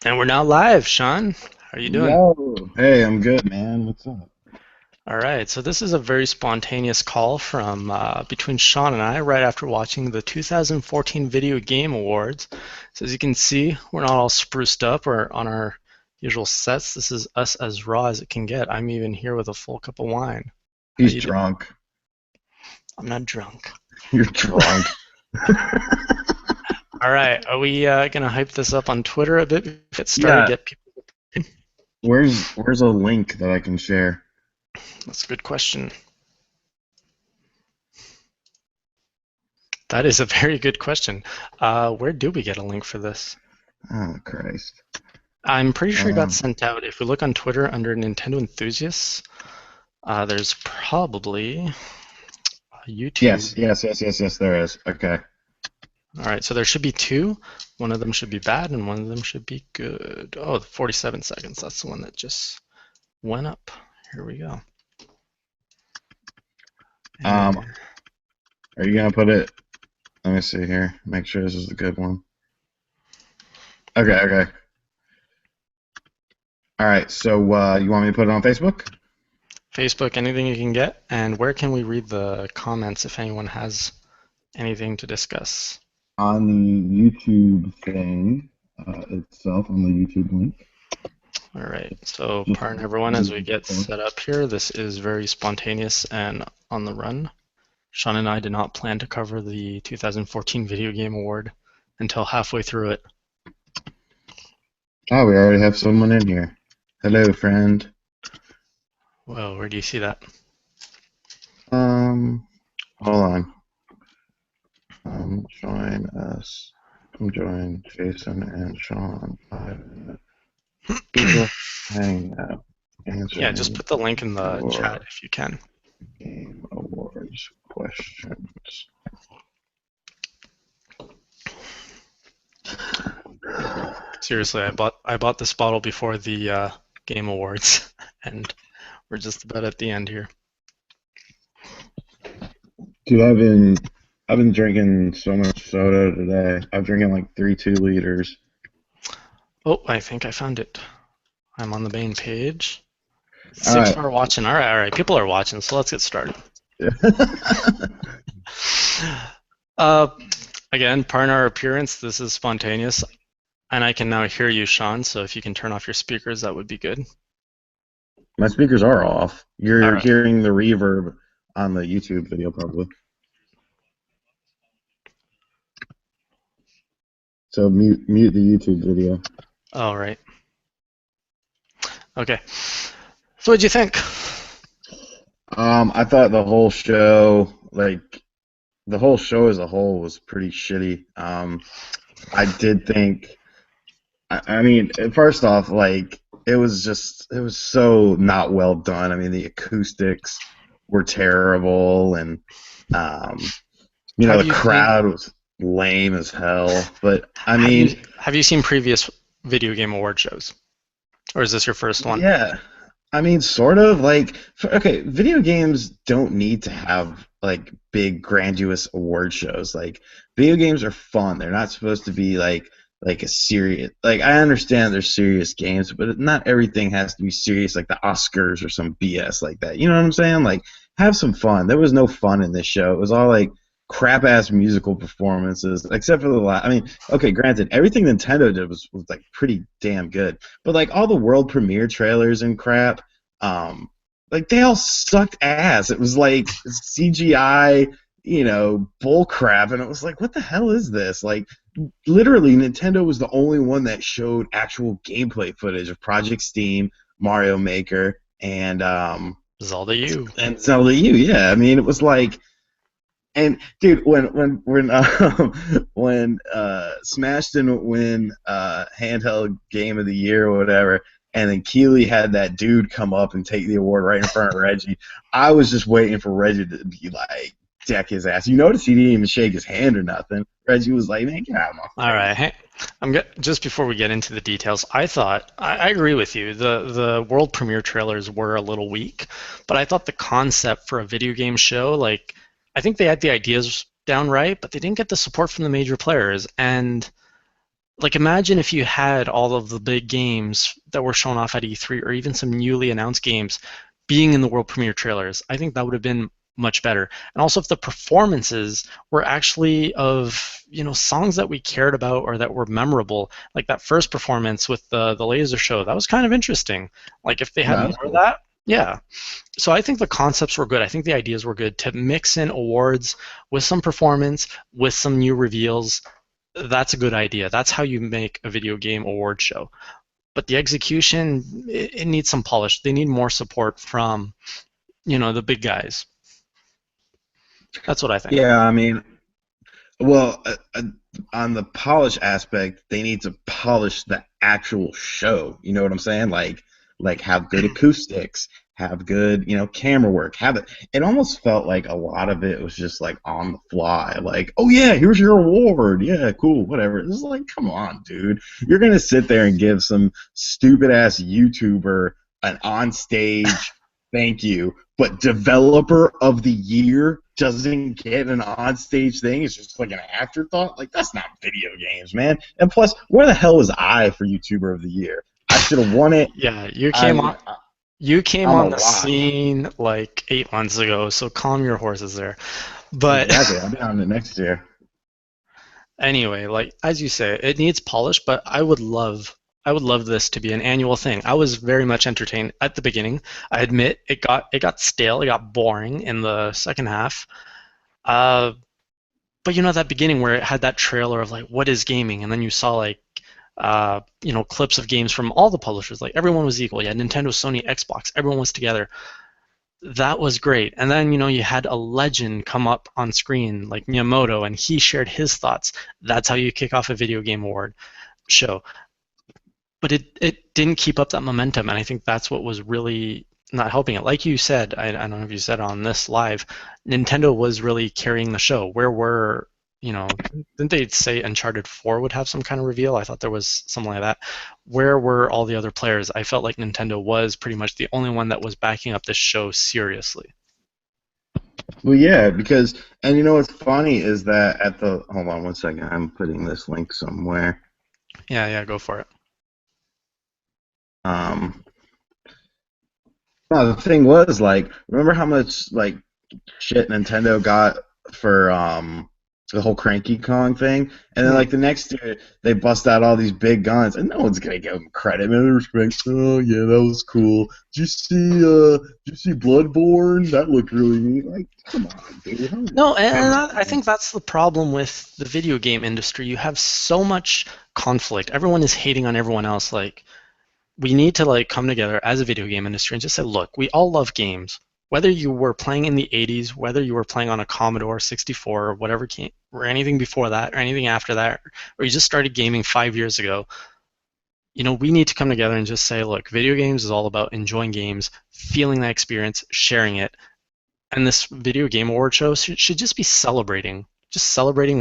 And we're now live, Sean. How are you doing? Yo, hey, I'm good, man. What's up? All right, so this is a very spontaneous call from between Sean and I right after watching the 2014 Video Game Awards. So as you can see, we're not all spruced up or on our usual sets. This is us as raw as it can get. I'm even here with a full cup of wine. How He's you doing? drunk. I'm not drunk. You're drunk. All right, are we gonna hype this up on Twitter a bit? Get started, Yeah, get people. where's a link that I can share? That's a good question. That is a very good question. Where do we get a link for this? Oh, Christ. I'm pretty sure it got Um, sent out. If we look on Twitter under Nintendo Enthusiasts, there's probably YouTube. yes, there is. Okay. All right, so there should be two. One of them should be bad, and one of them should be good. Oh, the 47 seconds. That's the one that just went up. Here we go. And Um, there. are you gonna put it? Let me see here. Make sure this is the good one. Okay. All right. So, you want me to put it on Facebook? Facebook, anything you can get. And where can we read the comments if anyone has anything to discuss? On the YouTube thing itself, on the YouTube link. All right, so Just pardon everyone as we one get post. set up here. This is very spontaneous and on the run. Sean and I did not plan to cover the 2014 Video Game Award until halfway through it. Oh, we already have someone in here. Hello, friend. Well, where do you see that? Um, hold on. Join us. Come join Jason and Sean. Google Hangout. Yeah, just Answering put the link in the chat your if you can. Game Awards questions. Seriously, I bought this bottle before the Game Awards, and we're just about at the end here. Dude, I've been drinking so much soda today. I'm drinking like 3 2 liters. Oh, I think I found it. I'm on the main page. All Six right. are watching. All right. People are watching, so let's get started. Uh, Again, pardon our appearance. This is spontaneous, and I can now hear you, Sean. So if you can turn off your speakers, that would be good. My speakers are off. All You're right. hearing the reverb on the YouTube video probably. So mute the YouTube video. All right. Okay. So what'd you think? I thought the whole show as a whole was pretty shitty. I did think, I mean, first off, like it was so not well done. I mean, the acoustics were terrible, and um, Have the you seen crowd was lame as hell. But I have mean, you have you seen previous video game award shows, or is this your first one? yeah, I mean, sort of like okay, video games don't need to have like big grandiose award shows. Like video games are fun. They're not supposed to be like a serious. Like I understand they're serious games, but not everything has to be serious like the Oscars or some BS like that. You know what I'm saying? Like have some fun. There was no fun in this show. It was all like crap ass musical performances, except for the last. I mean, okay, granted, everything Nintendo did was like pretty damn good, but like all the world premiere trailers and crap, um, like they all sucked ass. It was like CGI, bull crap, and it was like, what the hell is this? Like, literally, Nintendo was the only one that showed actual gameplay footage of Project Steam, Mario Maker, Zelda U. and Zelda U. Yeah, I mean, it was like, and dude, when when Smash didn't win handheld game of the year or whatever, and then Keeley had that dude come up and take the award right in front of Reggie, I was just waiting for Reggie to be like deck his ass. You notice he didn't even shake his hand or nothing. Reggie was like, "Man, get out of my All right. face." Hey, just before we get into the details. I agree with you. The world premiere trailers were a little weak, but I thought the concept for a video game show, like, I think they had the ideas down right, but they didn't get the support from the major players. And Like imagine if you had all of the big games that were shown off at E3 or even some newly announced games being in the world premiere trailers. I think that would have been much better. And also if the performances were actually of, songs that we cared about or that were memorable, like that first performance with the laser show, that was kind of interesting. Like if they No, had that more was of cool. that, yeah. So I think the concepts were good. I think the ideas were good to mix in awards with some performance, with some new reveals. That's a good idea. That's how you make a video game award show. But the execution, it needs some polish. They need more support from, the big guys. That's what I think. Yeah, I mean, well, on the polish aspect, they need to polish the actual show. You know what I'm saying? Like have good acoustics, have good, camera work. Have it. It almost felt like a lot of it was just like on the fly. Like, oh yeah, here's your award. Yeah, cool, whatever. It's like, come on, dude. You're gonna sit there and give some stupid ass YouTuber an on stage thank you, but developer of the year doesn't get an on-stage thing. It's just like an afterthought. Like that's not video games, man. And plus, where the hell was I for YouTuber of the year? I should have won it. Yeah, you came I'm on. You came I'm a on the lot. scene like 8 months ago, so calm your horses there. But Exactly. I'll be on it next year. anyway, like as you say, it needs polish, but I would love this to be an annual thing. I was very much entertained at the beginning. I admit it got stale, it got boring in the second half. Uh, but that beginning where it had that trailer of like what is gaming, and then you saw like clips of games from all the publishers. Like everyone was equal. You had Nintendo, Sony, Xbox. Everyone was together. That was great. And then you had a legend come up on screen like Miyamoto, and he shared his thoughts. That's how you kick off a video game award show. But it didn't keep up that momentum, and I think that's what was really not helping it. Like you said, I don't know if you said it on this live, Nintendo was really carrying the show. Where were didn't they say Uncharted 4 would have some kind of reveal? I thought there was something like that. Where were all the other players? I felt like Nintendo was pretty much the only one that was backing up this show seriously. Well, yeah, because and you know what's funny is that at the hold on one second, I'm putting this link somewhere. Yeah, yeah, go for it. Um, no, the thing was like, remember how much like shit Nintendo got for the whole Cranky Kong thing, and then Hmm. like the next year they bust out all these big guns, and no one's gonna give them credit. Man, respect. Oh yeah, that was cool. Did you see Bloodborne? That looked really neat. Like, come on, dude. No, and Come I on. think that's the problem with the video game industry. You have so much conflict. Everyone is hating on everyone else. Like, we need to like come together as a video game industry and just say, look, we all love games. Whether you were playing in the 80s, whether you were playing on a Commodore 64 or whatever game, or anything before that, or anything after that, or you just started gaming 5 years ago, we need to come together and just say, look, video games is all about enjoying games, feeling that experience, sharing it, and this video game award show should just be celebrating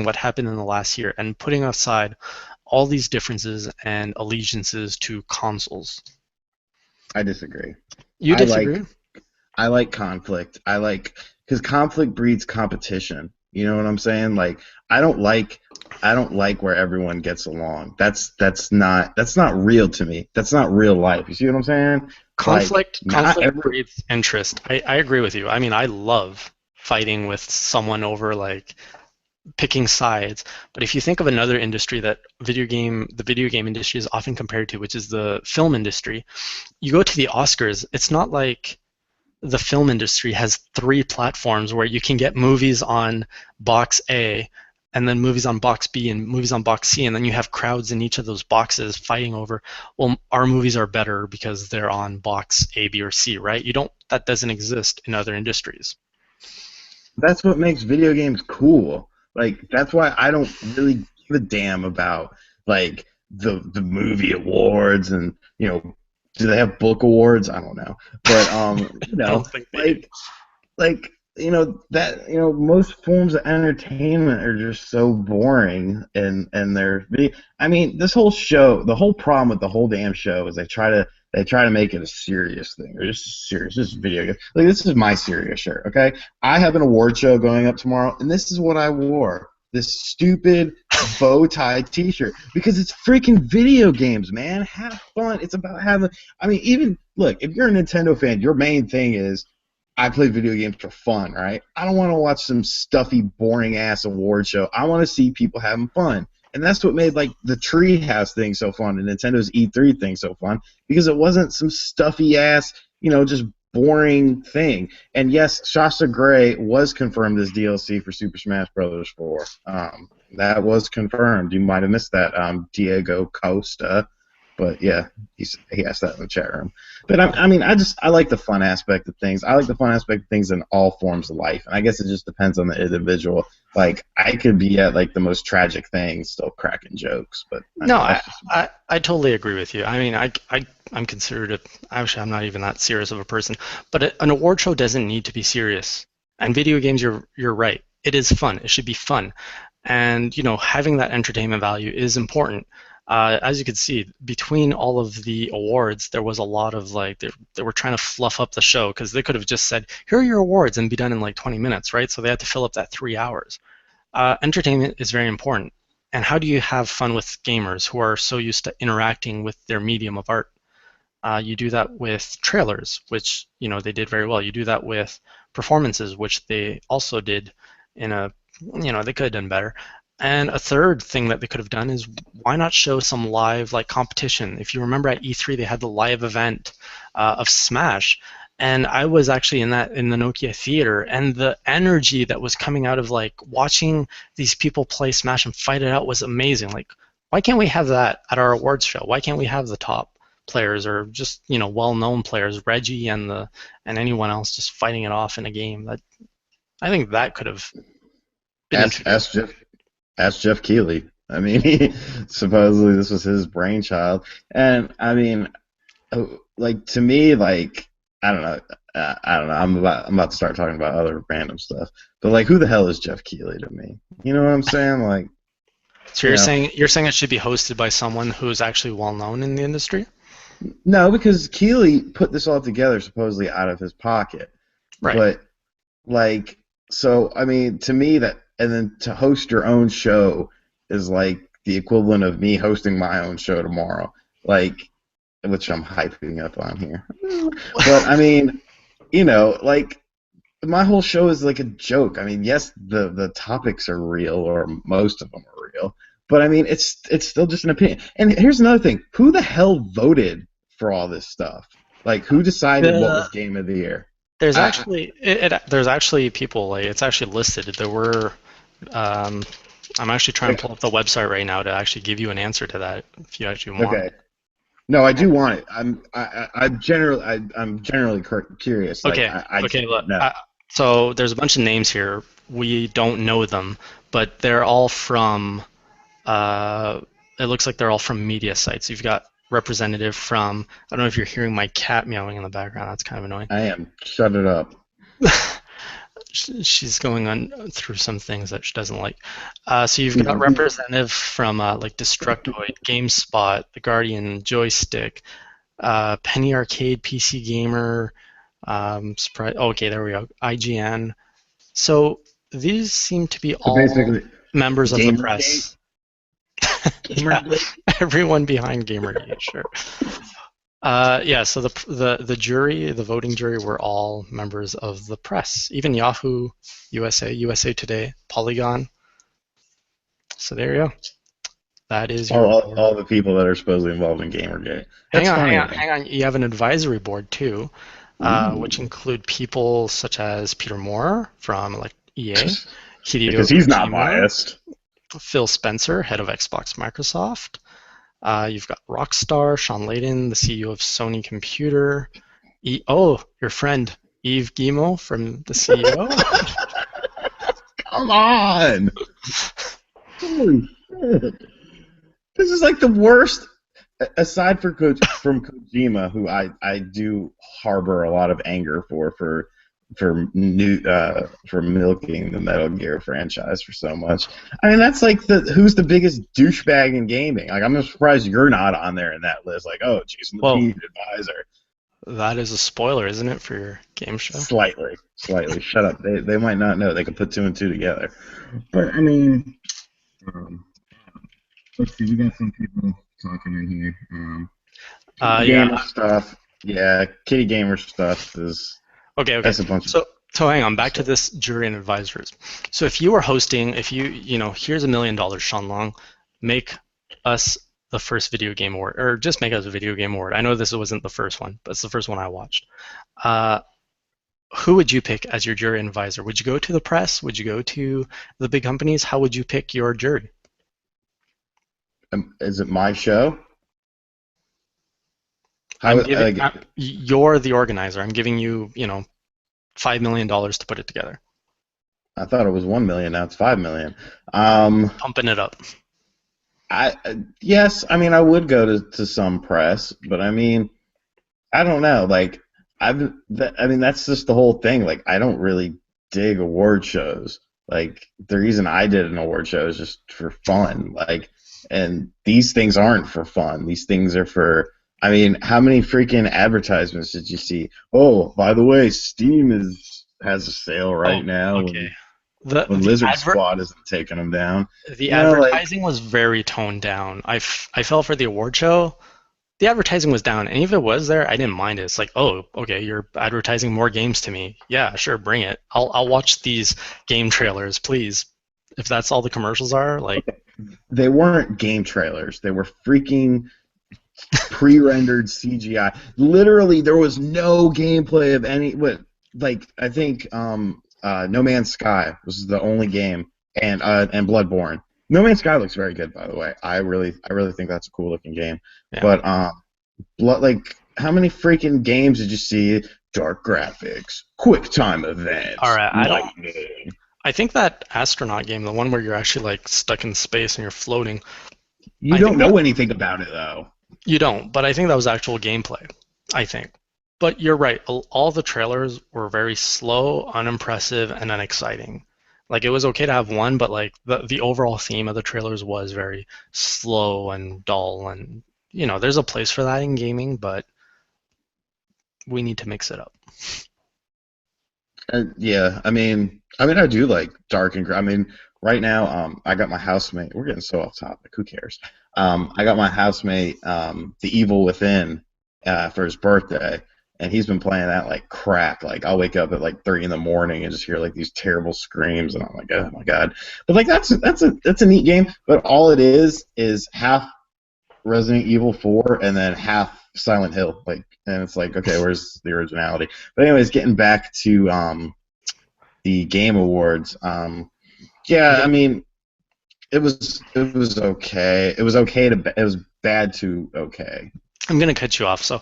what happened in the last year and putting aside all these differences and allegiances to consoles. I disagree. You I disagree? like I like conflict. I like because conflict breeds competition. You know what I'm saying? Like I don't like where everyone gets along. That's not real to me. That's not real life. You see what I'm saying? Like not Conflict every breeds interest. I agree with you. I mean, I love fighting with someone over like picking sides. But if you think of another industry that the video game industry is often compared to, which is the film industry, you go to the Oscars, it's not like the film industry has three platforms where you can get movies on box A and then movies on box B and movies on box C, and then you have crowds in each of those boxes fighting over, well, our movies are better because they're on box A, B, or C, right? That doesn't exist in other industries. That's what makes video games cool. Like that's why I don't really give a damn about like the movie awards and do they have book awards? I don't know. But I don't think they do. like that most forms of entertainment are just so boring and I mean this whole show the whole problem with the whole damn show is they try to make it a serious thing or just serious this is video game like this is my serious shirt okay I have an award show going up tomorrow and this is what I wore this stupid bow tie T-shirt because it's freaking video games, man. Have fun. It's about having. I mean, even look, if you're a Nintendo fan, your main thing is I play video games for fun, right? I don't want to watch some stuffy, boring ass award show. I want to see people having fun. And that's what made like the Treehouse thing so fun and Nintendo's E3 thing so fun because it wasn't some stuffy ass, just boring thing. And yes, Shasta Gray was confirmed as DLC for Super Smash Bros. 4. That was confirmed. You might have missed that, Diego Costa. But yeah, he asked that in the chat room. But I mean, I like the fun aspect of things. I like the fun aspect of things in all forms of life, and I guess it just depends on the individual. Like I could be at like the most tragic things, still cracking jokes. But I No, mean, I, that's just I, I totally agree with you. I mean, I'm considered actually, I'm not even that serious of a person, but an award show doesn't need to be serious. And video games, you're right. It is fun. It should be fun. And, having that entertainment value is important. As you can see, between all of the awards, there was a lot of like, they were trying to fluff up the show because they could have just said, here are your awards and be done in like 20 minutes, right? So they had to fill up that 3 hours. Entertainment is very important. And how do you have fun with gamers who are so used to interacting with their medium of art? You do that with trailers, which they did very well. You do that with performances, which they also did in a they could have done better. And a third thing that they could have done is why not show some live like competition? If you remember at E3, they had the live event of Smash, and I was actually in the Nokia theater, and the energy that was coming out of like watching these people play Smash and fight it out was amazing. Like, why can't we have that at our awards show? Why can't we have the top players or just well-known players, Reggie and anyone else just fighting it off in a game? That I think that could have been ask introduced. ask Jeff ask Jeff Keighley. I mean, supposedly this was his brainchild, and I mean, like to me, like I don't know, I don't know. I'm about to start talking about other random stuff, but like, who the hell is Jeff Keighley to me? You know what I'm saying? Like, So you you're know, saying it should be hosted by someone who is actually well known in the industry? no, because Keighley put this all together supposedly out of his pocket, Right. but like, so I mean, to me that, and then to host your own show is like the equivalent of me hosting my own show tomorrow, like, which I'm hyping up on here. But I mean, like my whole show is like a joke. I mean, yes, the topics are real, or most of them are real, but I mean, it's still just an opinion. And here's another thing: who the hell voted for all this stuff? Like, who decided what The was Game of the Year? there's I, actually there's actually people like it's actually listed. There were um, I'm actually trying to like, pull up the website right now to actually give you an answer to that if you actually want. okay, no, I do want it. I'm generally curious. Like, Okay, I just okay, look. don't know. So there's a bunch of names here. We don't know them, but they're all from. Uh, it looks like they're all from media sites. You've got representative from. I don't know if you're hearing my cat meowing in the background. That's kind of annoying. I am. Shut it up. She's going on through some things that she doesn't like. So you've got representative from like Destructoid, GameSpot, The Guardian, Joystick, Penny Arcade, PC Gamer. Surprise. Oh, okay, there we go. IGN. So these seem to be So all basically, members of the Gamergate. press. Yeah, Gamergate. everyone behind Gamergate, sure. Yeah, so the jury, the voting jury, were all members of the press, even Yahoo, USA Today, Polygon. So there you go. That is your All board. the people that are supposedly involved in Gamergate. Hang That's on, hang funny on, to me. hang on. You have an advisory board too, which Ooh. include people such as Peter Moore from like EA, Hideo Because he's not Kojima, biased. Phil Spencer, head of Xbox Microsoft. You've got Rockstar, Sean Layden, the CEO of Sony Computer. Your friend Yves Guillemot from the CEO. Come on. Holy shit. This is like the worst. Aside from Kojima, who I do harbor a lot of anger for milking the Metal Gear franchise for so much. I mean, that's like who's the biggest douchebag in gaming. Like, I'm just surprised you're not on there in that list. Like, oh, Jason Whoa, Levine advisor. that is a spoiler, isn't it, for your game show? Slightly. Shut up. They might not know. They could put two and two together. But I mean, Um, let's see, we got some people talking in here. Kitty Yeah. gamer stuff. Yeah, kitty gamer stuff is Okay, okay. that's a bunch of So hang on, back to stuff. this jury and advisors. So if you were hosting, if here's $1 million, Sean Long, make us the first video game award, or just make us a video game award. I know this wasn't the first one, but it's the first one I watched. Uh, who would you pick as your jury and advisor? Would you go to the press? Would you go to the big companies? How would you pick your jury? Is it my show? I'm How giving, you're the organizer. I'm giving you, $5 million to put it together, I thought it was 1 million. Now it's 5 million. Um, pumping it up. yes, I mean I would go to some press, but I mean I don't know. Like I mean that's just the whole thing. Like I don't really dig award shows. Like the reason I did an award show is just for fun. Like, and these things aren't for fun. These things are for. I mean, how many freaking advertisements did you see? Oh, by the way, Steam is has a sale Oh, right now okay. The when the Lizard advert Squad isn't taking them down. the You know, like advertising was very toned down. I fell for the award show. The advertising was down, and if it was there, I didn't mind it. It's like, oh, okay, you're advertising more games to me. Yeah, sure, bring it. I'll watch these game trailers, please. If that's all the commercials are, like, they weren't game trailers. They were freaking pre-rendered CGI. Literally, there was no gameplay of any. What like I think No Man's Sky was the only game, and Bloodborne. No Man's Sky looks very good, by the way. I really think that's a cool looking game. yeah. But like how many freaking games did you see? Dark graphics, quick time All events, right, I don't. lightning. I think that astronaut game, the one where you're actually like stuck in space and you're floating, You I don't think that know anything about it though. you don't, but I think that was actual gameplay. I think. But you're right. All the trailers were very slow, unimpressive, and unexciting. Like it was okay to have one, but like the overall theme of the trailers was very slow and dull. And there's a place for that in gaming, but we need to mix it up. Yeah, I mean, I do like dark and I mean, right now, I got my housemate. We're getting so off topic. Who cares? I got my housemate, The Evil Within, for his birthday, and he's been playing that like crack. Like, I'll wake up at like 3 in the morning and just hear like these terrible screams, and I'm like, oh my god. But like, that's a neat game. But all it is half Resident Evil 4 and then half Silent Hill. Like, and it's like, okay, where's the originality? But anyways, getting back to the Game Awards. Yeah, I Yeah, mean, it was okay. It was bad to okay. I'm gonna cut you off. So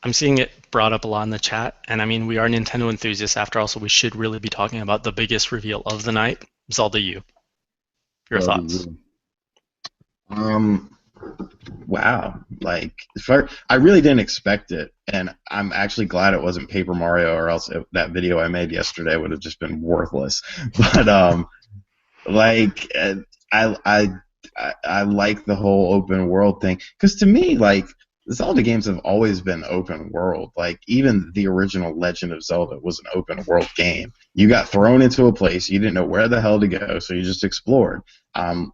I'm seeing it brought up a lot in the chat, and I mean we are Nintendo enthusiasts after all, so we should really be talking about the biggest reveal of the night, Zelda U. Your So thoughts? the um, wow, like I really didn't expect it, and I'm actually glad it wasn't Paper Mario, or else that video I made yesterday would have just been worthless. But like I I I like the whole open world thing because to me, like Zelda games have always been open world. Like even the original Legend of Zelda was an open world game. You got thrown into a place, you didn't know where the hell to go, so you just explored.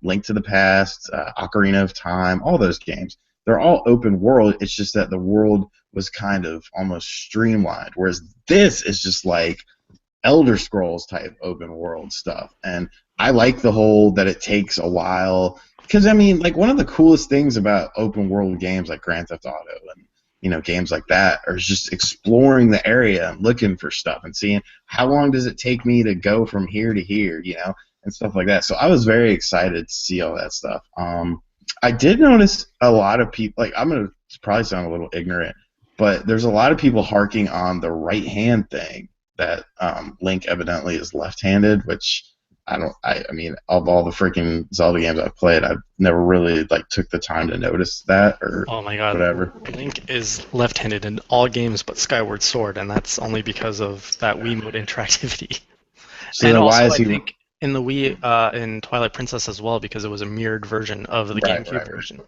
Link to the Past, Ocarina of Time, all those games. They're all open world. It's just that the world was kind of almost streamlined, whereas this is just like Elder Scrolls type open world stuff. And I like the whole that it takes a while because I mean, like one of the coolest things about open world games like Grand Theft Auto and games like that are just exploring the area and looking for stuff and seeing how long does it take me to go from here to here, and stuff like that. So I was very excited to see all that stuff. I did notice a lot of people like I'm gonna probably sound a little ignorant, but there's a lot of people harking on the right hand thing that Link evidently is left-handed, which I don't. I mean, of all the freaking Zelda games I've played, I've never really like took the time to notice that or Oh my God, whatever. Link is left-handed in all games but Skyward Sword, and that's only because of that Wiimote interactivity. So And then why also, is I he think in the Wii, in Twilight Princess as well, because it was a mirrored version of the right, GameCube right, right, version.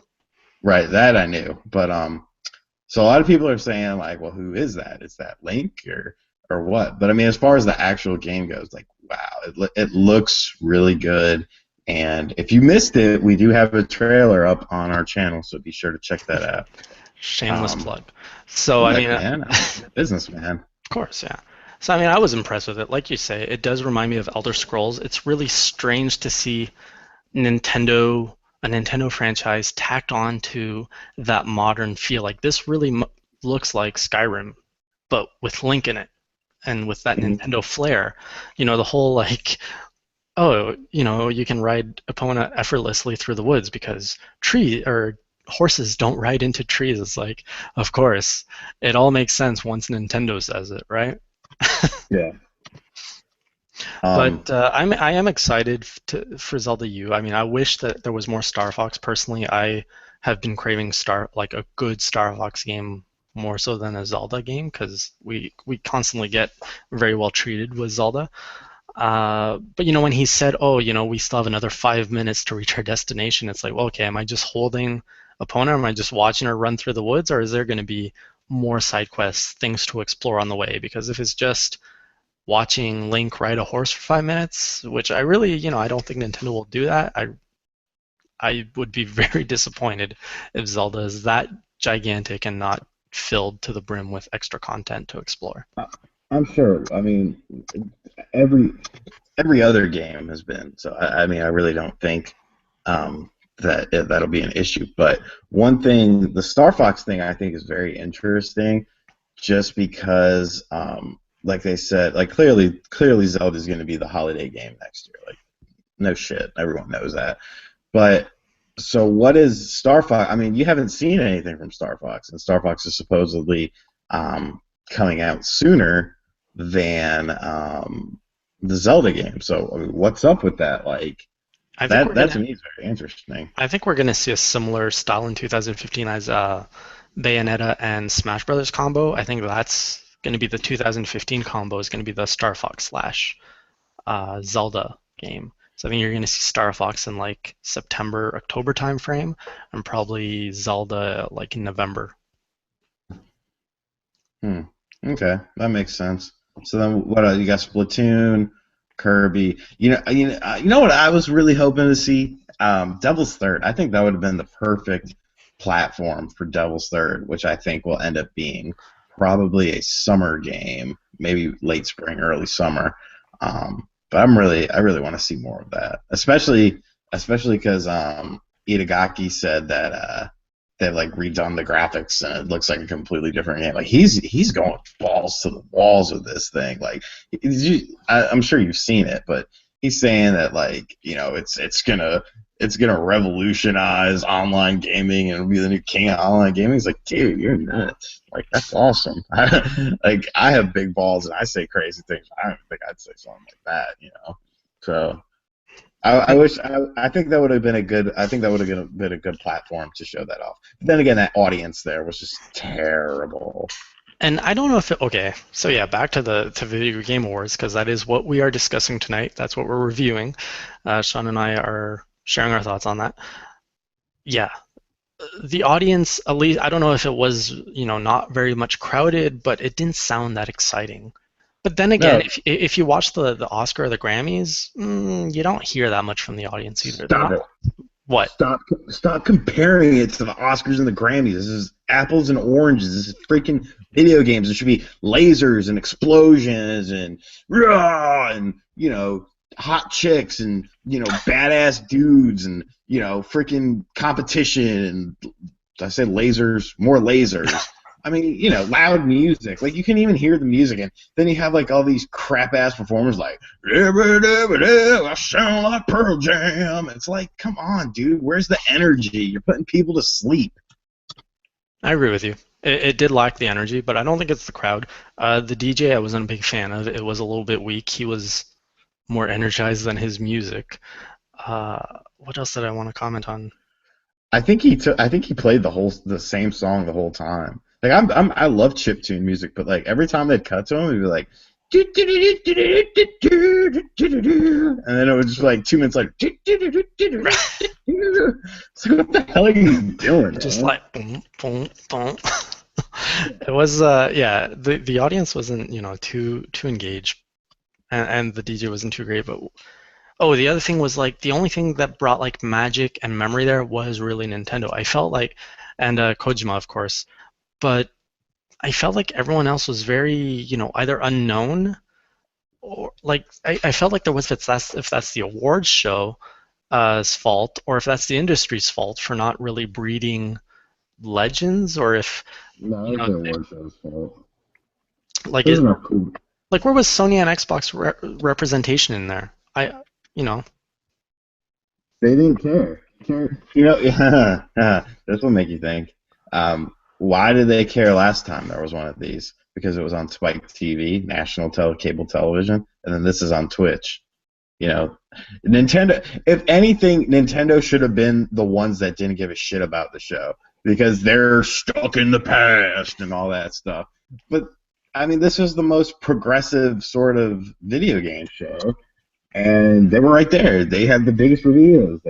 right? That I knew, but so a lot of people are saying like, well, who is that? Is that Link or what? But I mean, as far as the actual game goes, like, wow, it looks really good. And if you missed it, we do have a trailer up on our channel, so be sure to check that out. Shameless Um, plug. So I look, mean, man, I'm businessman. of course, yeah. So I mean, I was impressed with it. Like you say, it does remind me of Elder Scrolls. It's really strange to see Nintendo, a Nintendo franchise tacked on to that modern feel. Like this really looks like Skyrim, but with Link in it and with that Mhm. Nintendo flair. The whole like, oh, you can ride opponent effortlessly through the woods because tree or horses don't ride into trees. It's like, of course, it all makes sense once Nintendo says it, right? Yeah. But Um, I am excited for Zelda U. I mean, I wish that there was more Star Fox. Personally, I have been craving like a good Star Fox game more so than a Zelda game because we constantly get very well treated with Zelda. But when he said, "Oh, we still have another 5 minutes to reach our destination," it's like, well, okay, am I just holding opponent? Am I just watching her run through the woods, or is there going to be more side quests, things to explore on the way? Because if it's just watching Link ride a horse for 5 minutes, which I really, I don't think Nintendo will do that. I would be very disappointed if Zelda is that gigantic and not filled to the brim with extra content to explore. I- I'm sure. I mean, every every other game has been. So I mean, I really don't think that'll be an issue. But one thing, the Star Fox thing, I think is very interesting, just because, like they said, like clearly Zelda is going to be the holiday game next year. Like no shit, everyone knows that. But so what is Star Fox? I mean, you haven't seen anything from Star Fox, and Star Fox is supposedly um, coming out sooner than the Zelda game. So I mean, what's up with that? Like I think we're that gonna to me is very interesting. I think we're gonna see a similar style in 2015 as Bayonetta and Smash Brothers combo. I think that's gonna be the 2015 combo is gonna be the Star Fox slash Zelda game. So I think you're going to see Star Fox in like September, October timeframe, and probably Zelda like in November. Hmm. Okay, that makes sense. So then, what you got? Splatoon, Kirby. You know what I was really hoping to see? Devil's Third. I think that would have been the perfect platform for Devil's Third, which I think will end up being probably a summer game, maybe late spring, early summer. But I really want to see more of that, especially because Itagaki said that they've like redone the graphics and it looks like a completely different game. Like he's going balls to the walls with this thing. Like I'm sure you've seen it, but he's saying that like it's gonna revolutionize online gaming and be the new king of online gaming. He's like, dude, you're nuts. Like that's awesome. Like I have big balls and I say crazy things. I don't think I'd say something like that. So I wish I think that would have been a good I think that would have been a good platform to show that off. But then again, that audience there was just terrible. And I don't know if okay. So yeah, back to the to video game awards because that is what we are discussing tonight. That's what we're reviewing. Sean and I are sharing our thoughts on that. Yeah, the audience at least I don't know if it was not very much crowded, but it didn't sound that exciting. But then again, No, if you watch the Oscar or the Grammys, you don't hear that much from the audience either. They're stop not it. what Stop comparing it to the Oscars and the Grammys. This is apples and oranges. This is freaking video games. There should be lasers and explosions and raw and hot chicks and badass dudes and freaking competition and I said lasers, more lasers. I mean, loud music. Like you can even hear the music, and then you have like all these crap ass performers like I sound like Pearl Jam. It's like, come on, dude, where's the energy? You're putting people to sleep. I agree with you. It did lack the energy, but I don't think it's the crowd. The DJ I wasn't a big fan of. It was a little bit weak. He was more energized than his music. What else did I want to comment on? I think he played the same song the whole time. Like I love chiptune music, but like every time they'd cut to him, it'd be like, and then it was just like 2 minutes like, so what the hell are you doing, Just man? like boom, boom, boom. It was yeah. The audience wasn't too engaged, and the DJ wasn't too great. But Oh, the other thing was like the only thing that brought like magic and memory there was really Nintendo. I felt like, and Kojima, of course, but I felt like everyone else was very, either unknown or like I felt like there was if that's the awards show fault or if that's the industry's fault for not really breeding legends or if No, you it's know the award show's fault. like There's it enough cool. like where was Sony and Xbox representation in there? You know They didn't care. This will make you think. Why did they care last time there was one of these? Because it was on Spike TV, cable television, and then this is on Twitch. You know, Nintendo. If anything, Nintendo should have been the ones that didn't give a shit about the show because they're stuck in the past and all that stuff. But I mean, this was the most progressive sort of video game show, and they were right there. They had the biggest reviews.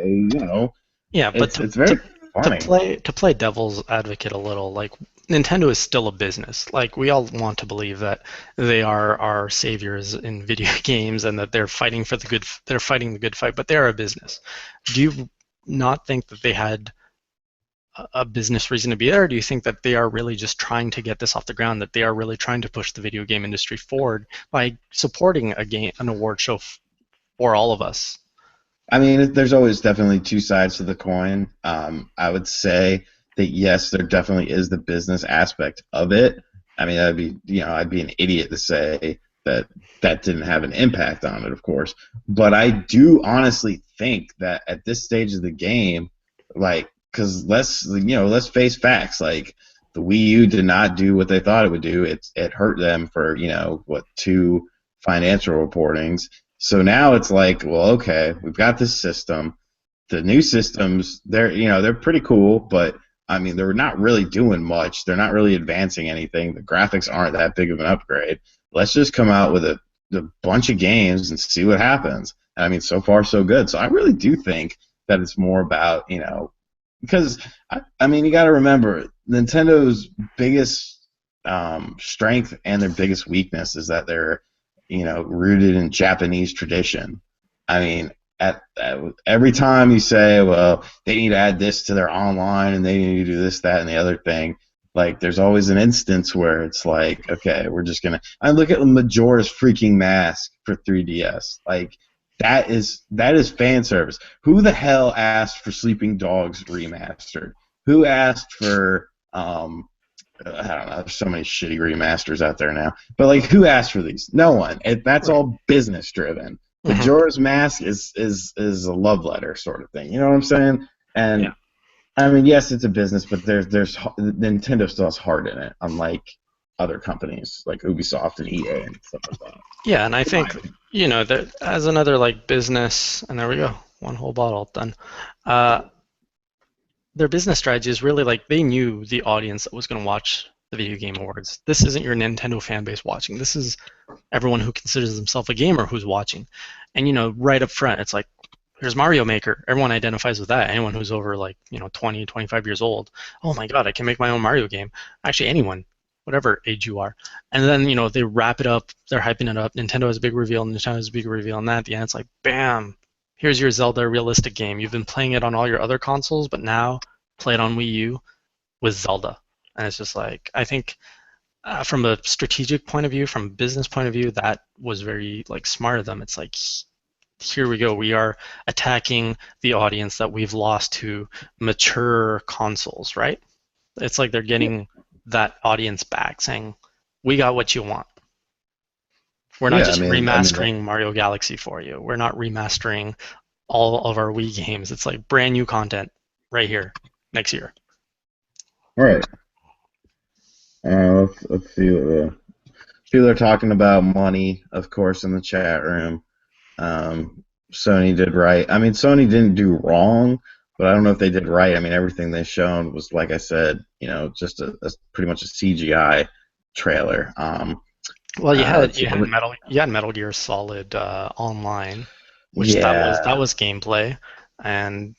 yeah, but It's very funny. to play devil's advocate a little, like Nintendo is still a business. Like we all want to believe that they are our saviors in video games and that they're fighting the good fight, but they are a business. Do you not think that they had a business reason to be there? Or do you think that they are really just trying to get this off the ground, that they are really trying to push the video game industry forward by supporting an award show for all of us? I mean, there's always definitely two sides to the coin. I would say that yes, there definitely is the business aspect of it. I mean, I'd be an idiot to say that that didn't have an impact on it, of course. But I do honestly think that at this stage of the game, like, because let's face facts. Like, the Wii U did not do what they thought it would do. It hurt them for what, two financial reportings. So now it's like, well, okay, we've got this system. The new systems, they're pretty cool, but I mean, they're not really doing much. They're not really advancing anything. The graphics aren't that big of an upgrade. Let's just come out with a bunch of games and see what happens. And I mean, so far so good. So I really do think that it's more about, because I mean, you got to remember Nintendo's biggest strength and their biggest weakness is that they're rooted in Japanese tradition. I mean, at every time you say, well, they need to add this to their online and they need to do this, that, and the other thing, like there's always an instance where it's like, okay, we're just gonna. I look at Majora's freaking Mask for 3DS, like. That is fan service. Who the hell asked for Sleeping Dogs remastered? Who asked for I don't know. There's so many shitty remasters out there now. But like, who asked for these? No one. That's Right. all business driven. Mm-hmm. Majora's Mask is a love letter sort of thing. You know what I'm saying? Yeah. And I mean, yes, it's a business, but there's Nintendo still has heart in it, unlike other companies like Ubisoft and EA and stuff like that. Yeah, and I In my think, opinion. that as another like business, and there we go, one whole bottle done. Uh, their business strategy is really like they knew the audience that was going to watch the video game awards. This isn't your Nintendo fan base watching. This is everyone who considers themselves a gamer who's watching. And right up front, it's like here's Mario Maker. Everyone identifies with that. Anyone who's over like 20, 25 years old. Oh my God, I can make my own Mario game. Actually, anyone, whatever age you are. And then they wrap it up. They're hyping it up. Nintendo has a big reveal. Nintendo has a big reveal, and that at the end, it's like bam. Here's your Zelda realistic game. You've been playing it on all your other consoles, but now play it on Wii U with Zelda. And it's just like I think from a strategic point of view, from a business point of view, that was very like smart of them. It's like here we go. We are attacking the audience that we've lost to mature consoles, right? It's like they're Yeah, getting that audience back, saying, "We got what you want. We're not yeah. just I mean, remastering Mario Galaxy for you. We're not remastering all of our Wii games. It's like brand new content right here next year." all right. Let's see what the people are talking about money, of course, in the chat room. Sony did right. I mean, Sony didn't do wrong, but I don't know if they did right. I mean, everything they shown was, like I said, just pretty much a CGI trailer. Well, you had Let's see. Metal Gear Solid Online, which that Yeah, was gameplay, and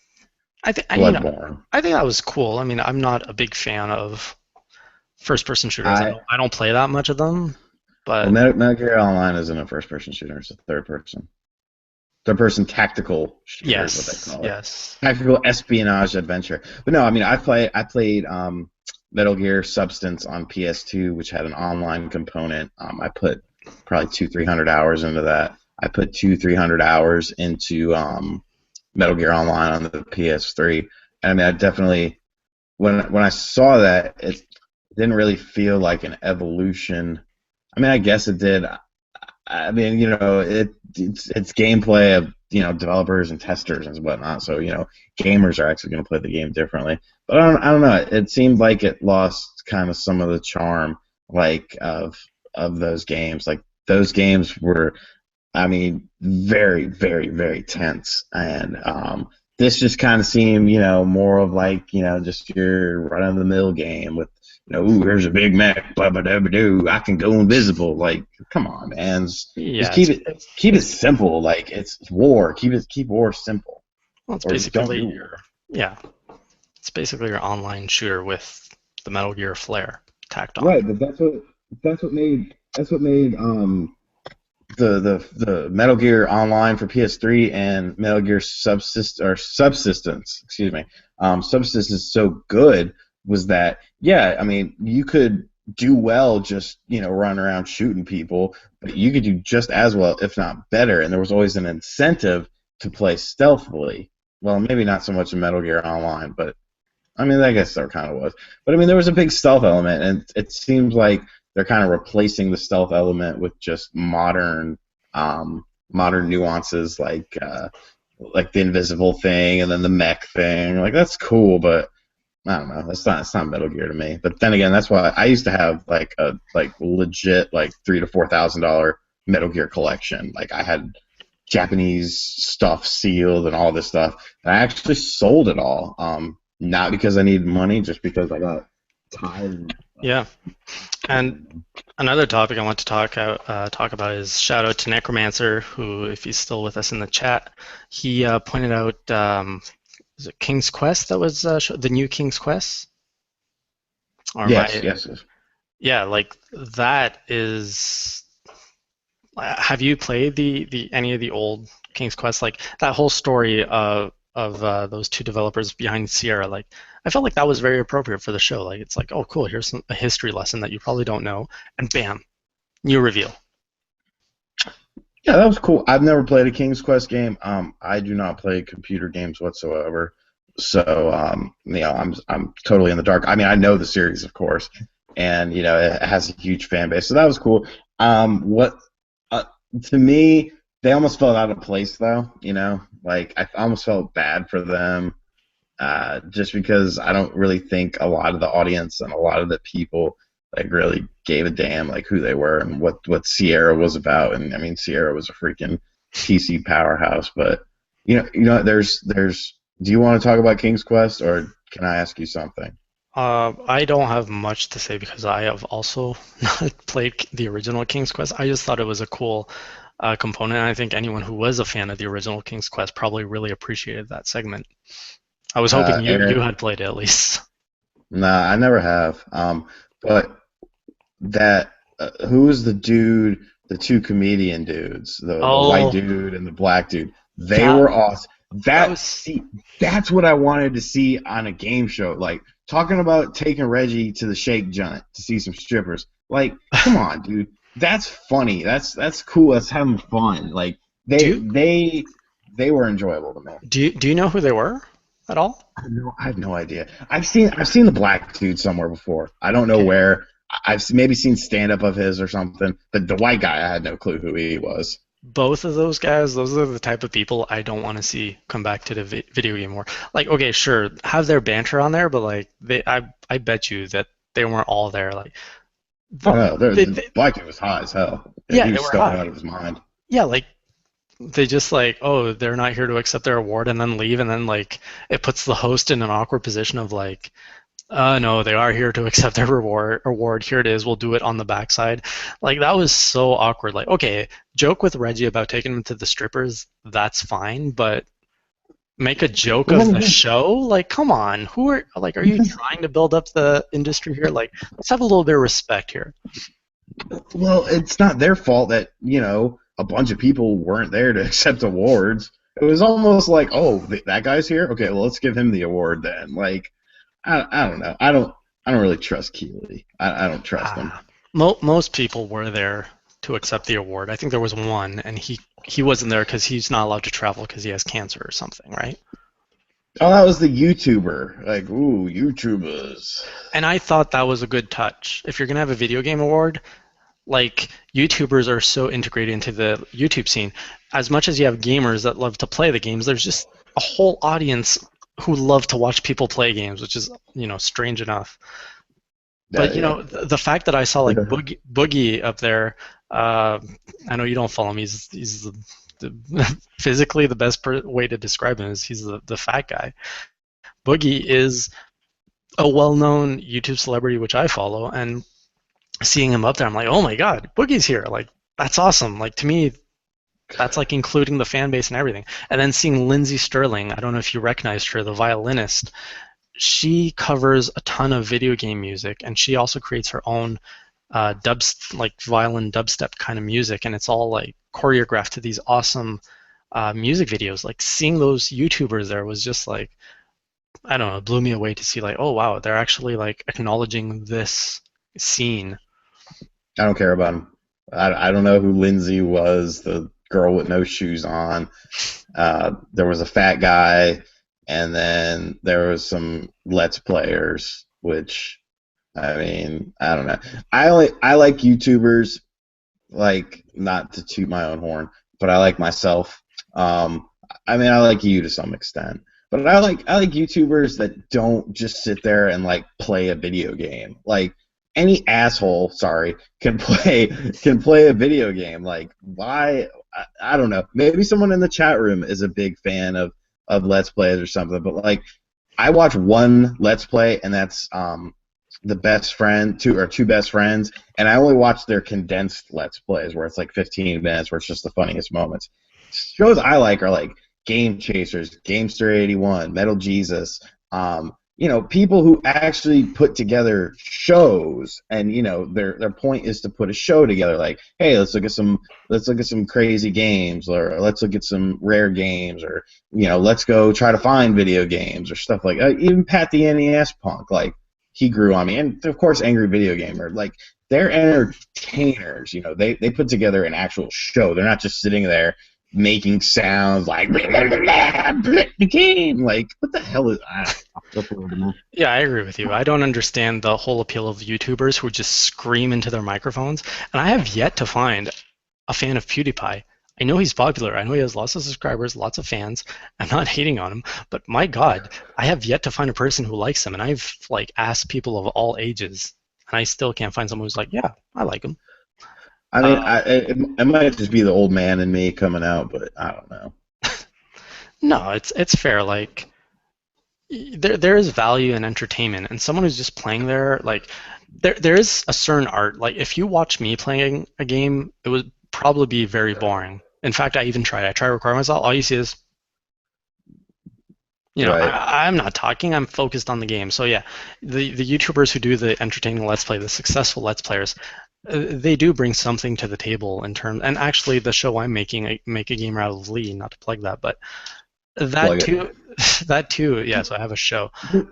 I think Bloodborne. I think that was cool. I mean, I'm not a big fan of first-person shooters. I I don't play that much of them, Well, but Metal Gear Online isn't a first-person shooter; it's a third person. third-person tactical shooter is what they Yes, call it. yes. Tactical espionage adventure. But no, I mean, I played Metal Gear Substance on PS2, which had an online component. I put probably 200-300 hours into that. I put 200-300 hours into Metal Gear Online on the PS3. And I mean, I definitely when I saw that, it didn't really feel like an evolution. I mean, I guess it did. I mean, it's gameplay of developers and testers and whatnot. So gamers are actually going to play the game differently. But I don't know. It seemed like it lost kind of some of the charm, like of those games. Like those games were, I mean, very, very, very tense. And this just kind of seemed, more of like, just your run-of-the-mill game with, ooh, here's a Big Mac, blah blah blah doo. I can go invisible. Like, come on, man. Just Yeah, keep it, it's keep it basically, simple. Like, it's war. Keep war simple, well, it's or just don't basically do your, war. yeah, it's basically your online shooter with the Metal Gear flair tacked on. Right, but that's what made the Metal Gear Online for PS3 and Metal Gear Subsistence, excuse me, Subsistence so good was that I mean you could do well just running around shooting people, but you could do just as well if not better, and there was always an incentive to play stealthily. Well, maybe not so much in Metal Gear Online, but I mean, I guess there kind of was. But I mean, there was a big stealth element, and it seems like they're kind of replacing the stealth element with just modern nuances like the invisible thing and then the mech thing. Like that's cool, but I don't know. It's not Metal Gear to me. But then again, that's why I used to have like a legit like $3,000 to $4,000 Metal Gear collection. Like I had Japanese stuff sealed and all this stuff. And I actually sold it all. Not because I needed money, just because I got tired Yeah, and another topic I want to talk about is shout out to Necromancer, who, if he's still with us in the chat, he pointed out, is it King's Quest that was the new King's Quest? Or am yes, I? yes, yes. Yeah, like that is. Have you played the any of the old King's Quest? Like that whole story of those two developers behind Sierra. Like I felt like that was very appropriate for the show. Like it's like, oh, cool. Here's a history lesson that you probably don't know, and bam, new reveal. Yeah, that was cool. I've never played a King's Quest game. I do not play computer games whatsoever. So, I'm totally in the dark. I mean, I know the series, of course, and it has a huge fan base. So that was cool. What uh, to me, they almost felt out of place, though. Like I almost felt bad for them, just because I don't really think a lot of the audience and a lot of the people like really gave a damn like who they were and what Sierra was about. And I mean, Sierra was a freaking PC powerhouse. But there's. Do you want to talk about King's Quest, or can I ask you something? I don't have much to say because I have also not played the original King's Quest. I just thought it was a cool component. And I think anyone who was a fan of the original King's Quest probably really appreciated that segment. I was hoping you Aaron, had played it at least. nah, I never have. But that who was the dude? The two comedian dudes, the white Oh, dude and the black dude. They that were awesome. that That was see, that's what I wanted to see on a game show. Like talking about taking Reggie to the Shake Joint to see some strippers. Like, come on, dude. That's funny. That's cool. That's having fun. Like do they you they they were enjoyable to me. do you know who they were at all? I have no idea. I've seen the black dude somewhere before. I don't know Okay. where. I've maybe seen stand up of his or something. But the white guy, I had no clue who he was. Both of those guys, those are the type of people I don't want to see come back to the video game war. Like, okay, sure, have their banter on there, but like I bet you that they weren't all there. Like, Oh the, no, the they black dude was high as hell. Yeah, yeah, he they was were stoned high. out of his mind. Yeah, like they just like, oh, they're not here to accept their award and then leave, and then like it puts the host in an awkward position of like, no, they are here to accept their award. Here it is. We'll do it on the backside. Like that was so awkward. Like, okay, joke with Reggie about taking him to the strippers. That's fine, but make a joke of the show. Like, come on. Who are like? Are you trying to build up the industry here? Like, let's have a little bit of respect here. Well, it's not their fault that a bunch of people weren't there to accept awards. It was almost like, oh, that guy's here. Okay, well, let's give him the award then. Like, I don't know. I don't really trust Keeley. I don't trust him. Ah, most people were there to accept the award. I think there was one, and he wasn't there because he's not allowed to travel because he has cancer or something, right? Oh, that was the YouTuber. Like, ooh, YouTubers. And I thought that was a good touch. If you're gonna have a video game award, like YouTubers are so integrated into the YouTube scene. As much as you have gamers that love to play the games, there's just a whole audience who love to watch people play games, which is strange enough. Yeah, But yeah. the fact that I saw like Boogie up there, uh, I know you don't follow him. He's physically the best way to describe him is he's the fat guy. Boogie is a well-known YouTube celebrity which I follow, and seeing him up there, I'm like, oh my god, Boogie's here! Like that's awesome. Like to me, that's like including the fan base and everything. And then seeing Lindsey Sterling, I don't know if you recognized her, the violinist. She covers a ton of video game music, and she also creates her own like violin dubstep kind of music, and it's all like choreographed to these awesome music videos. Like seeing those YouTubers there was just like, I don't know, it blew me away to see like, oh wow, they're actually like acknowledging this scene. I don't care about him. I don't know who Lindsay was, the girl with no shoes on. There was a fat guy, and then there was some Let's Players, which I mean, I don't know. I like YouTubers, like not to toot my own horn, but I like myself. I mean, I like you to some extent, but I like YouTubers that don't just sit there and like play a video game. Like any asshole, sorry, can play a video game. Like why? I don't know. Maybe someone in the chat room is a big fan of Let's Plays or something, but like I watch one Let's Play, and that's the best friend, two best friends, and I only watch their condensed Let's Plays where it's like 15 minutes, where it's just the funniest moments. Shows I like are like Game Chasers, Gamester 81, Metal Jesus. People who actually put together shows, and their point is to put a show together. Like, hey, let's look at some crazy games, or let's look at some rare games, or let's go try to find video games or stuff like that. Even Pat the NES Punk, like he grew on me, and of course Angry Video Gamer. Like they're entertainers. They put together an actual show. They're not just sitting there making sounds like the game. Like what the hell is that? Yeah, I agree with you. I don't understand the whole appeal of YouTubers who just scream into their microphones. And I have yet to find a fan of PewDiePie. I know he's popular. I know he has lots of subscribers, lots of fans. I'm not hating on him, but my God, I have yet to find a person who likes him. And I've like asked people of all ages, and I still can't find someone who's like, yeah, I like him. I mean, Uh, it might just be the old man in me coming out, but I don't know. no, it's fair. Like there is value in entertainment, and someone who's just playing there, like there is a certain art. Like if you watch me playing a game, it would probably be very boring. In fact, I even tried. I try to record myself. All you see is, Right. I'm not talking. I'm focused on the game. So yeah, the YouTubers who do the entertaining Let's Play, the successful Let's Players, they do bring something to the table in terms. And actually, the show I'm making, I make a gamer out of Lee. Not to plug that, but that Plug it. too, that too. Yeah, so I have a show. But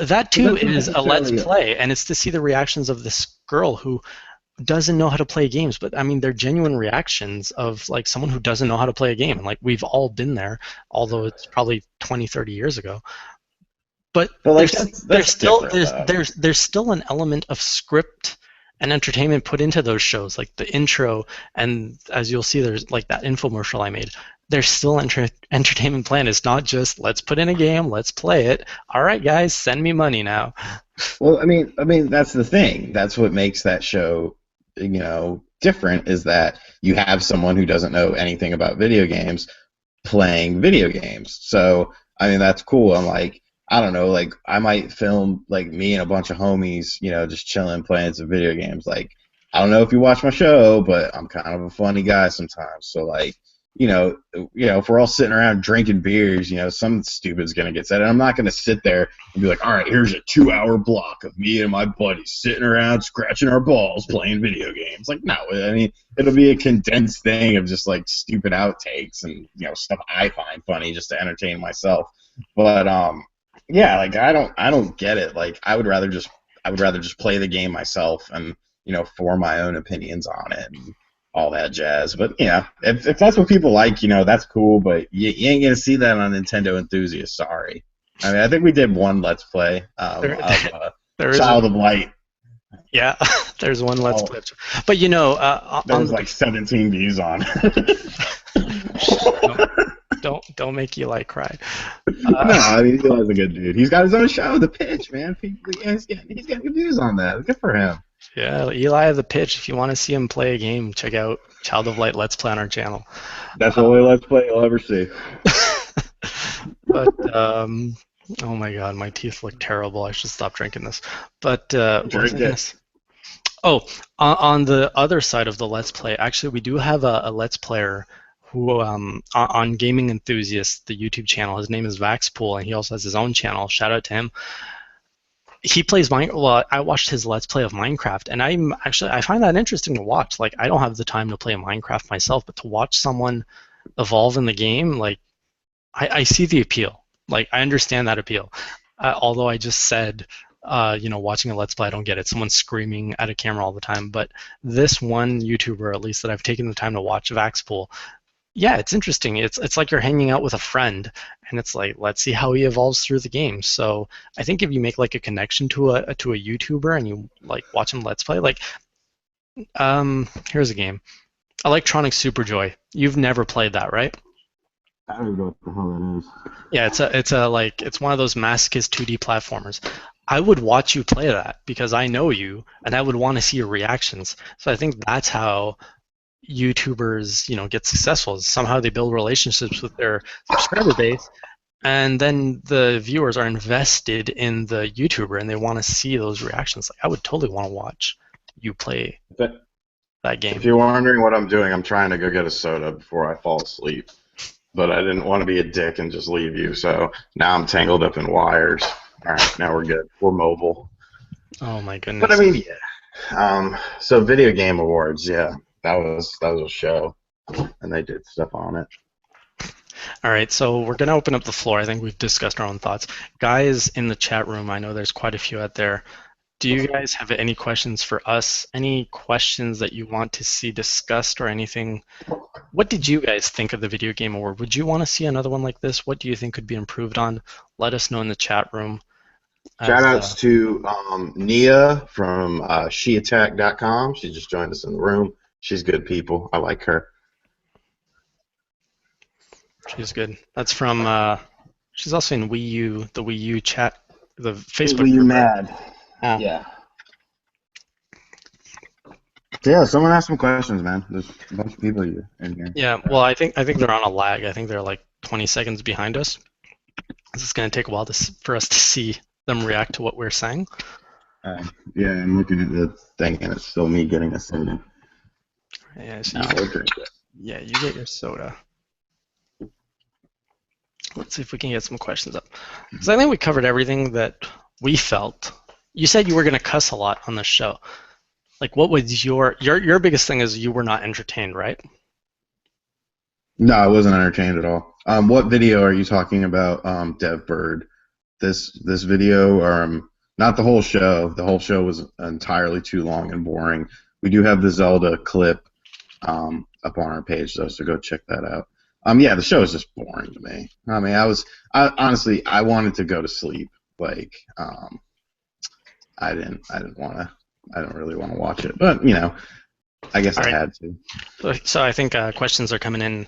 That too that's not is a Let's necessarily. Play, and it's to see the reactions of this girl who doesn't know how to play games. But I mean, they're genuine reactions of like someone who doesn't know how to play a game, and like we've all been there, although it's probably 20, 30 years ago. But But like there's that's different though. there's still an element of script and entertainment put into those shows, like the intro, and as you'll see, there's like that infomercial I made. There's still entertainment plan. It's not just let's put in a game, let's play it. All right, guys, send me money now. Well, I mean that's the thing. That's what makes that show, different, is that you have someone who doesn't know anything about video games playing video games. So, I mean, that's cool. I'm like, I don't know, like I might film like me and a bunch of homies, just chilling playing some video games. Like, I don't know if you watch my show, but I'm kind of a funny guy sometimes. So like, if we're all sitting around drinking beers, some stupid's gonna get said. And I'm not gonna sit there and be like, all right, here's a 2 hour block of me and my buddies sitting around scratching our balls playing video games. Like, no, I mean, it'll be a condensed thing of just like stupid outtakes and stuff I find funny just to entertain myself. But yeah, like I don't get it. Like I would rather just play the game myself and form my own opinions on it and all that jazz. But if that's what people like, that's cool. But you ain't gonna see that on Nintendo Enthusiast. Sorry. I mean, I think we did one Let's Play There, of there is Child one. of Light. Yeah, there's one Let's Oh, Play. But there on was the like 17 views on. don't don't make Eli cry. No, Uh, I mean Eli's a good dude. He's got his own show, The Pitch, man. He's getting good views on that. Good for him. yeah, Eli the Pitch. If you want to see him play a game, check out Child of Light Let's Play on our channel. That's the Uh, only Let's Play you'll ever see. but oh my God, my teeth look terrible. I should stop drinking this. But what was I Drink gonna it. say? Oh, on the other side of the Let's Play, actually, we do have a Let's Player who, on Gaming Enthusiast, the YouTube channel. His name is Vaxpool, and he also has his own channel. Shout out to him. He plays Mine. Well, I watched his Let's Play of Minecraft, and I find that interesting to watch. Like, I don't have the time to play Minecraft myself, but to watch someone evolve in the game, like, I see the appeal. Like, I understand that appeal. Although I just said, watching a Let's Play, I don't get it. Someone's screaming at a camera all the time. But this one YouTuber, at least that I've taken the time to watch, Vaxpool, yeah, it's interesting. It's like you're hanging out with a friend, and it's like, let's see how he evolves through the game. So I think if you make like a connection to a YouTuber and you like watch him Let's Play, like here's a game, Electronic Superjoy. You've never played that, right? I don't even know what the hell that is. Yeah, it's one of those masochist 2D platformers. I would watch you play that because I know you and I would want to see your reactions. So I think that's how YouTubers, get successful. Is somehow they build relationships with their subscriber base, and then the viewers are invested in the YouTuber and they want to see those reactions. Like I would totally want to watch you play But that if game. you're wondering what I'm doing, I'm trying to go get a soda before I fall asleep. But I didn't want to be a dick and just leave you, so now I'm tangled up in wires. All right, now we're good. We're mobile. Oh my But I goodness. mean, yeah. So video game awards, yeah, that was a show, and they did stuff on it. All right, so we're going to open up the floor. I think we've discussed our own thoughts. Guys in the chat room, I know there's quite a few out there. Do you guys have any questions for us? Any questions that you want to see discussed or anything? What did you guys think of the Video Game Award? Would you want to see another one like this? What do you think could be improved on? Let us know in the chat room. Shout As outs to Nia from sheattack.com. She just joined us in the room. She's good people. I like her. she's good. That's from. She's also in Wii U, the Wii U chat, the Were Facebook you group, right? mad? Yeah. Yeah. Yeah, someone ask some questions, man. There's a bunch of people here in here. Yeah. Well, I think they're on a lag. I think they're like 20 seconds behind us. It's going to take a while for us to see them react to what we're saying. Yeah, I'm looking at the thing, and it's still me getting a soda. Yeah. So No, you, we'll drink it. yeah, you get your soda. Let's see if we can get some questions up. Because I think we covered everything that we felt. You said you were going to cuss a lot on this show. Like, what was your biggest thing is you were not entertained, right? No, I wasn't entertained at all. What video are you talking about, Dev Bird? This video, or not the whole show? The whole show was entirely too long and boring. We do have the Zelda clip up on our page though, so go check that out. Yeah, the show is just boring to me. I mean, honestly, I wanted to go to sleep. Like, I didn't really want to watch it, but I guess All I right. had to. So I think questions are coming in.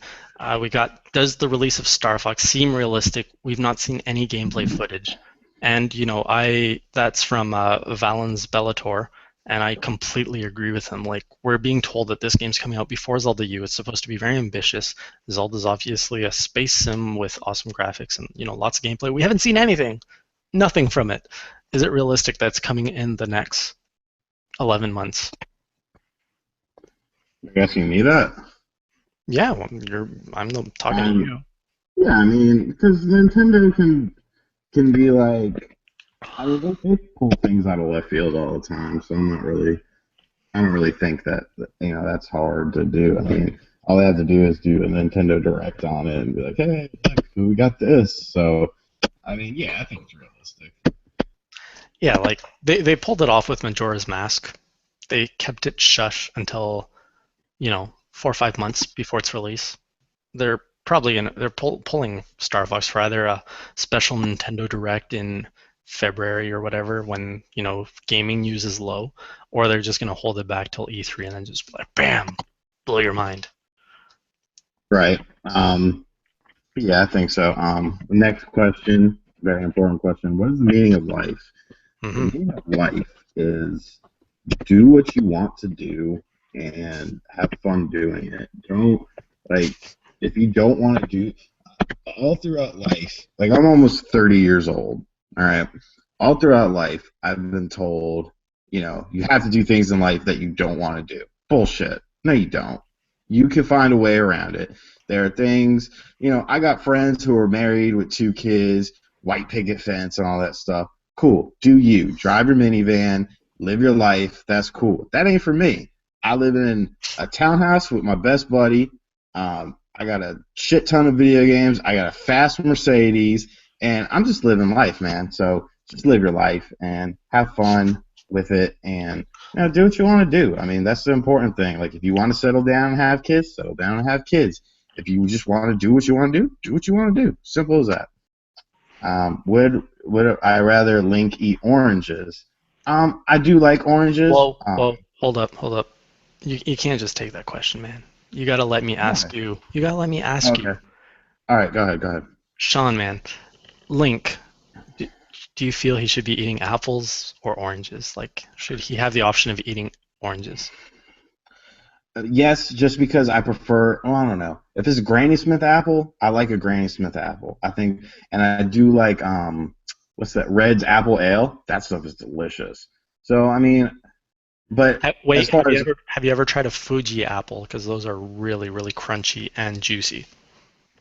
We got, does the release of Star Fox seem realistic? We've not seen any gameplay footage. And, that's from Valen's Bellator, and I completely agree with him. Like, we're being told that this game's coming out before Zelda U. It's supposed to be very ambitious. Zelda's obviously a space sim with awesome graphics and, lots of gameplay. We haven't seen anything. Nothing from it. Is it realistic that's coming in the next 11 months? You're asking me that? Yeah, well, I'm talking to Um, you. yeah, I mean, because Nintendo can be like, I mean, they pull things out of left field all the time, so I don't really think that that's hard to do. I mean, all they have to do is do a Nintendo Direct on it and be like, hey, look, we got this. So, I mean, yeah, I think it's realistic. Yeah, like they pulled it off with Majora's Mask. They kept it shush until 4 or 5 months before its release. They're probably they're pulling Star Fox for either a special Nintendo Direct in February or whatever when gaming news is low, or they're just gonna hold it back till E3 and then just like bam, blow your mind. Right. Yeah, I think so. Next question, very important question. What is the meaning of life? The Hmm. meaning of life is do what you want to do and have fun doing it. Don't like if you don't want to do all throughout life. Like I'm almost 30 years old. All right. All throughout life, I've been told, you have to do things in life that you don't want to do. Bullshit. No, you don't. You can find a way around it. There are things, I got friends who are married with two kids, white picket fence and all that stuff. Cool. Do you. Drive your minivan, live your life. That's cool. That ain't for me. I live in a townhouse with my best buddy. I got a shit ton of video games. I got a fast Mercedes, and I'm just living life, man. So just live your life and have fun with it, and do what you want to do. I mean, that's the important thing. Like, if you want to settle down and have kids, settle down and have kids. If you just want to do what you want to do, do what you want to do. Simple as that. Would I rather Link eat oranges? I do like oranges. Whoa, whoa, hold up. You can't just take that question, man. You gotta let me ask Why? you. You gotta let me ask Okay. you, All right. Go ahead. Go ahead. Sean, man. Link, do, do you feel he should be eating apples or oranges? Like, should he have the option of eating oranges? Yes, just because I prefer. Oh, I don't know. If it's a Granny Smith apple, I like a Granny Smith apple. I think, and I do like what's that? Red's apple ale. That stuff is delicious. So I mean, but as Wait, far as have you ever tried a Fuji apple? Because those are really, really crunchy and juicy.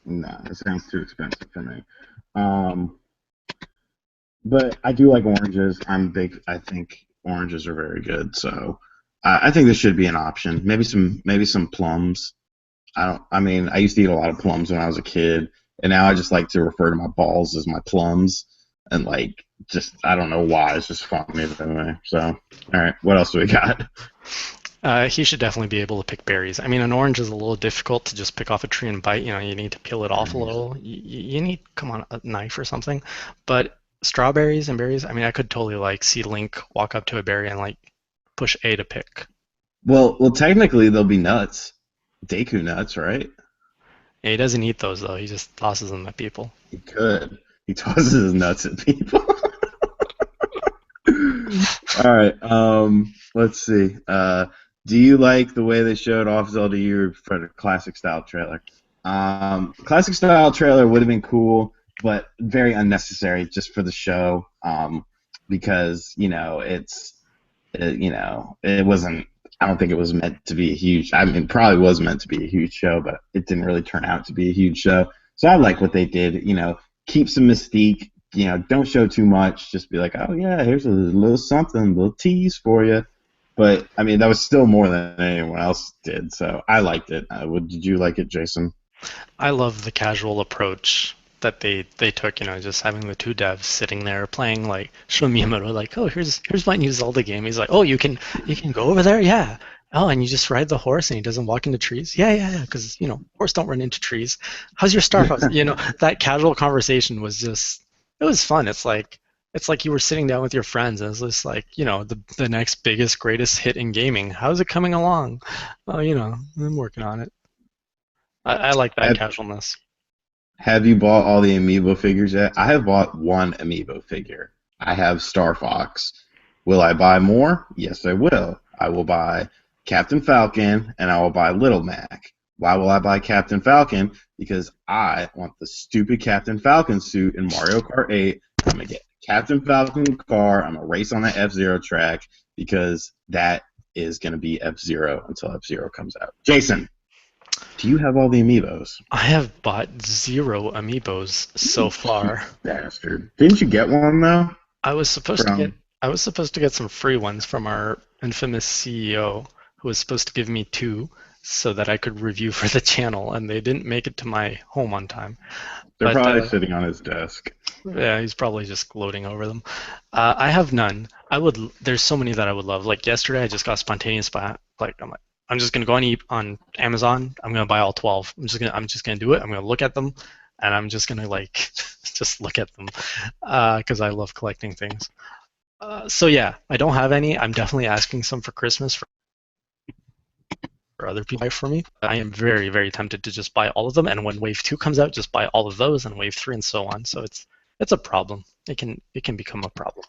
no, it sounds too expensive for me. Um, but I do like oranges. I'm big. I think oranges are very good. So I think this should be an option. Maybe some plums. I don't. I mean, I used to eat a lot of plums when I was a kid, and now I just like to refer to my balls as my plums, and like just I don't know why. It's just funny to me. So, all right, what else do we got? He should definitely be able to pick berries. I mean, an orange is a little difficult to just pick off a tree and bite. You need to peel it off a little. You need, come on, a knife or something. But strawberries and berries, I mean, I could totally like see Link walk up to a berry and like push A to pick. Well, technically they'll be nuts, Deku nuts, right? Yeah, he doesn't eat those though. He just tosses them at people. He could. He tosses his nuts at people. All right. Let's see. Do you like the way they showed off Zelda U for the classic style trailer? Classic style trailer would have been cool, but very unnecessary just for the show. Because it wasn't. I don't think it was meant to be a huge. I mean, it probably was meant to be a huge show, but it didn't really turn out to be a huge show. So I like what they did. Keep some mystique. Don't show too much. Just be like, oh yeah, here's a little something, a little tease for you. But I mean, that was still more than anyone else did. So I liked it. Did you like it, Jason? I love the casual approach that they took, just having the two devs sitting there playing like Sho Miyamoto, like, oh, here's my new Zelda game. He's like, oh, you can go over there, yeah. Oh, and you just ride the horse and he doesn't walk into trees. Yeah, yeah, yeah, because horse don't run into trees. How's your Star Fox? That casual conversation was just it was fun. It's like you were sitting down with your friends and it's just like, the next biggest, greatest hit in gaming. How's it coming along? Oh, I'm working on it. I like that have, casualness. have you bought all the amiibo figures yet? I have bought one amiibo figure. I have Star Fox. Will I buy more? Yes, I will. I will buy Captain Falcon and I will buy Little Mac. Why will I buy Captain Falcon? Because I want the stupid Captain Falcon suit in Mario Kart 8. I'm going to get Captain Falcon car. I'm going to race on that F-Zero track because that is going to be F-Zero until F-Zero comes out. Jason. Do you have all the amiibos? I have bought zero amiibos so You cheap far. bastard. Didn't you get one though? I was supposed to get From I was supposed to get some free ones from our infamous CEO, who was supposed to give me two so that I could review for the channel, and they didn't make it to my home on time. they're But probably sitting on his desk. yeah, he's probably just gloating over them. I have none. There's so many that I would love. Like yesterday, I just got spontaneous buy. Like I'm just gonna go on Amazon. I'm gonna buy all 12. I'm just gonna do it. I'm gonna look at them, and I'm just gonna like just look at them because I love collecting things. So yeah, I don't have any. I'm definitely asking some for Christmas for other people to buy for me. I am very, very tempted to just buy all of them, and when Wave 2 comes out, just buy all of those, and Wave 3, and so on. So it's a problem. It can become a problem.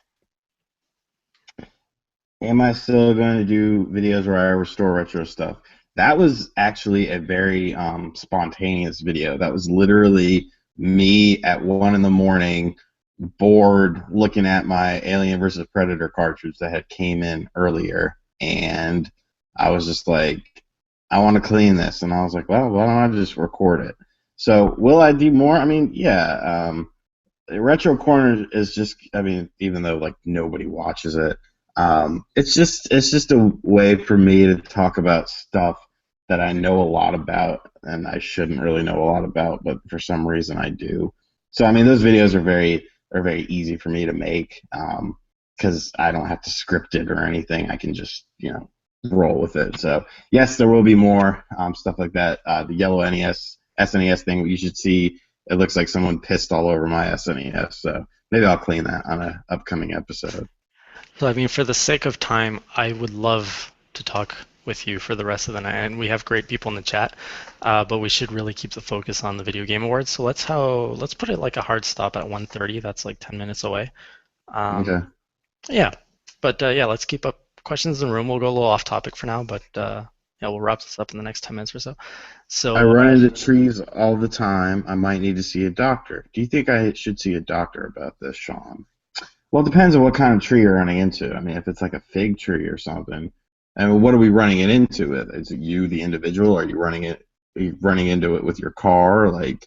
Am I still going to do videos where I restore retro stuff? That was actually a very spontaneous video. That was literally me at 1 in the morning, bored, looking at my Alien versus Predator cartridge that had came in earlier, and I was just like, I want to clean this, and I was like, well, why don't I just record it? So will I do more? I mean, yeah. Retro Corner is just, I mean, even though like nobody watches it, it's just a way for me to talk about stuff that I know a lot about and I shouldn't really know a lot about, but for some reason I do. So I mean, those videos are very easy for me to make because I don't have to script it or anything. I can just roll with it. So yes, there will be more stuff like that. The yellow NES SNES thing you should see. It looks like someone pissed all over my SNES, so maybe I'll clean that on an upcoming episode. So I mean, for the sake of time, I would love to talk with you for the rest of the night, and we have great people in the chat, but we should really keep the focus on the video game awards. So let's put it like a hard stop at 1:30. That's like 10 minutes away. Okay. Um, yeah, but yeah, let's keep up questions in the room. We'll go a little off topic for now, but yeah, we'll wrap this up in the next 10 minutes or so. I So run into trees all the time. I might need to see a doctor. Do you think I should see a doctor about this, Shawn? Well, it depends on what kind of tree you're running into. I mean, if it's like a fig tree or something, and what are we running it into? It is it you, the individual? Are you running into it with your car? Like,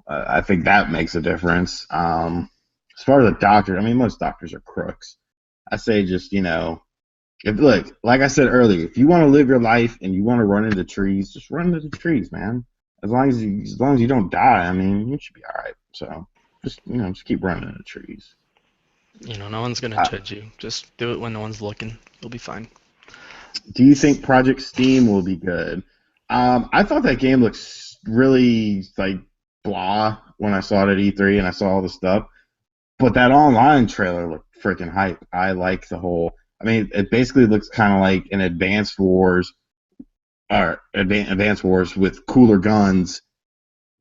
I think that makes a difference. As far as a doctor, I mean, most doctors are crooks. I say just, if look, like I said earlier, if you want to live your life and you want to run into trees, just run into the trees, man. As long as you don't die, I mean, you should be all right. So just keep running into trees. no one's gonna Uh, judge you. Just do it when no one's looking. You'll be fine. do you think Project Steam will be good? I thought that game looks really like blah when I saw it at E3 and I saw all the stuff. But that online trailer looked freaking hype. I like the whole. I mean, it basically looks kind of like an Advanced Wars or Advanced Wars with cooler guns,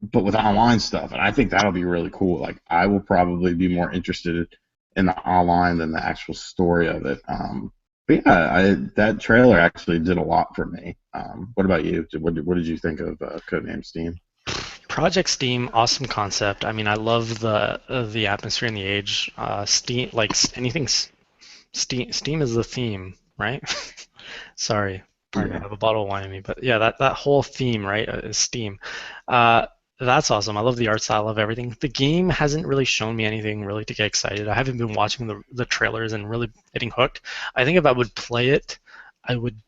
but with online stuff, and I think that'll be really cool. Like, I will probably be more interested in the online than the actual story of it. But yeah, that trailer actually did a lot for me. What about you? What did you think of Codename Steam? Project Steam, awesome concept. I mean, I love the atmosphere and the age. Steam, like anything, Steam is the theme, right? Sorry, pardon me. I Yeah. have a bottle of wine in me, but yeah, that whole theme, right, is Steam. Uh, that's awesome. I love the art style of everything. The game hasn't really shown me anything really to get excited. I haven't been watching the trailers and really getting hooked. I think if I would play it, I would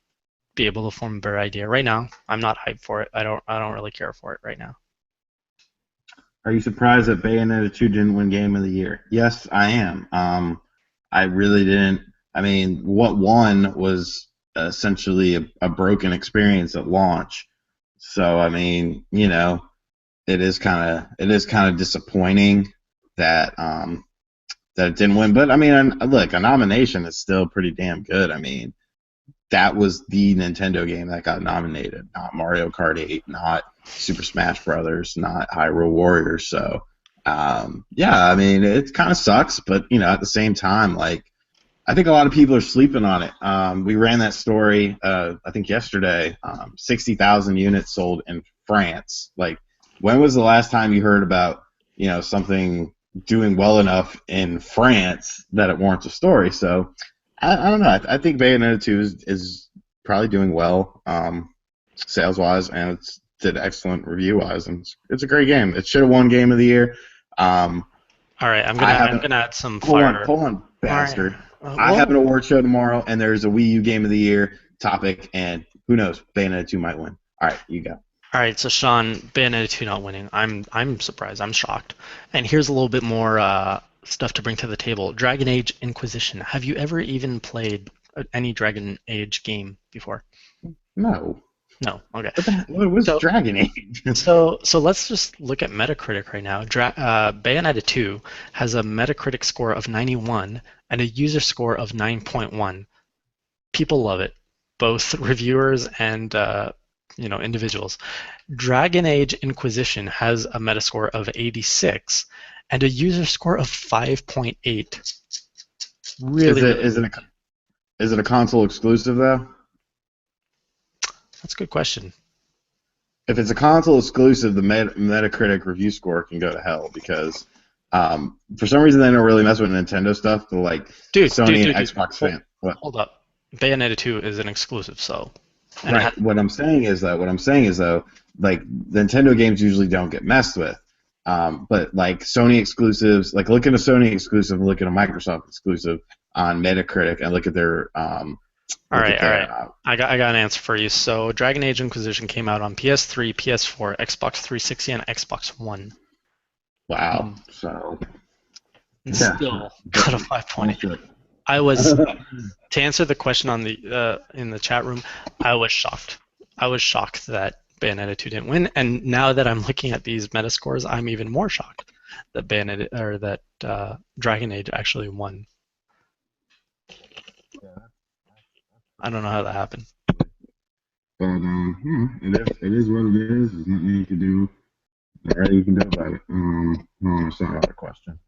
be able to form a better idea. Right now, I'm not hyped for it. I don't really care for it right now. Are you surprised that Bayonetta 2 didn't win Game of the Year? Yes, I am. I really didn't. I mean, what won was essentially a broken experience at launch. So, I mean, it is kind of disappointing that that it didn't win. But I mean, look, a nomination is still pretty damn good. I mean, that was the Nintendo game that got nominated, not Mario Kart 8, not Super Smash Brothers, not Hyrule Warriors. So, yeah, I mean, it kind of sucks, but at the same time, like, I think a lot of people are sleeping on it. We ran that story, I think yesterday. 60,000 units sold in France. Like, when was the last time you heard about something doing well enough in France that it warrants a story? So I don't know. I think Bayonetta 2 is probably doing well. sales wise, and it's did excellent review wise, and it's a great game. It should have won Game of the Year. Um, All right, I'm I gonna have I'm an gonna add some fire. hold on, All right. bastard. I have an Whoa. award show tomorrow, and there's a Wii U Game of the Year topic, and who knows, Bayonetta 2 might win. All right, you go. All right, so Shawn, Bayonetta 2 not winning. I'm surprised. I'm shocked. And here's a little bit more stuff to bring to the table. Dragon Age Inquisition. Have you ever even played any Dragon Age game before? No. No. Okay. What was So Dragon Age? so let's just look at Metacritic right now. Bayonetta 2 has a Metacritic score of 91 and a user score of 9.1. People love it, both reviewers and individuals. Dragon Age Inquisition has a Metascore of 86 and a user score of 5.8. Is Really, it really is it low. a is it a console exclusive though? That's a good question. If it's a console exclusive, the Metacritic review score can go to hell because for some reason they don't really mess with Nintendo stuff. But like Dude, dude, Sony and dude, dude. Xbox fan, what? Hold up. Bayonetta 2 is an exclusive, so and it Right. has, What I'm saying is though, like Nintendo games usually don't get messed with. But like Sony exclusives, like look at a Sony exclusive, look at a Microsoft exclusive on Metacritic, and all look right, at all right. their I got an answer for you. So Dragon Age Inquisition came out on PS3, PS4, Xbox 360, and Xbox One. wow. Mm. So And yeah, still got a 5.8. bullshit. I was to answer the question on the in the chat room, I was shocked. I was shocked that Bayonetta 2 didn't win, and now that I'm looking at these Metascores, I'm even more shocked that Dragon Age actually won. I don't know how that happened. But it is what it is. There's nothing you can do. Nothing you can do about it. No, that's not out of question.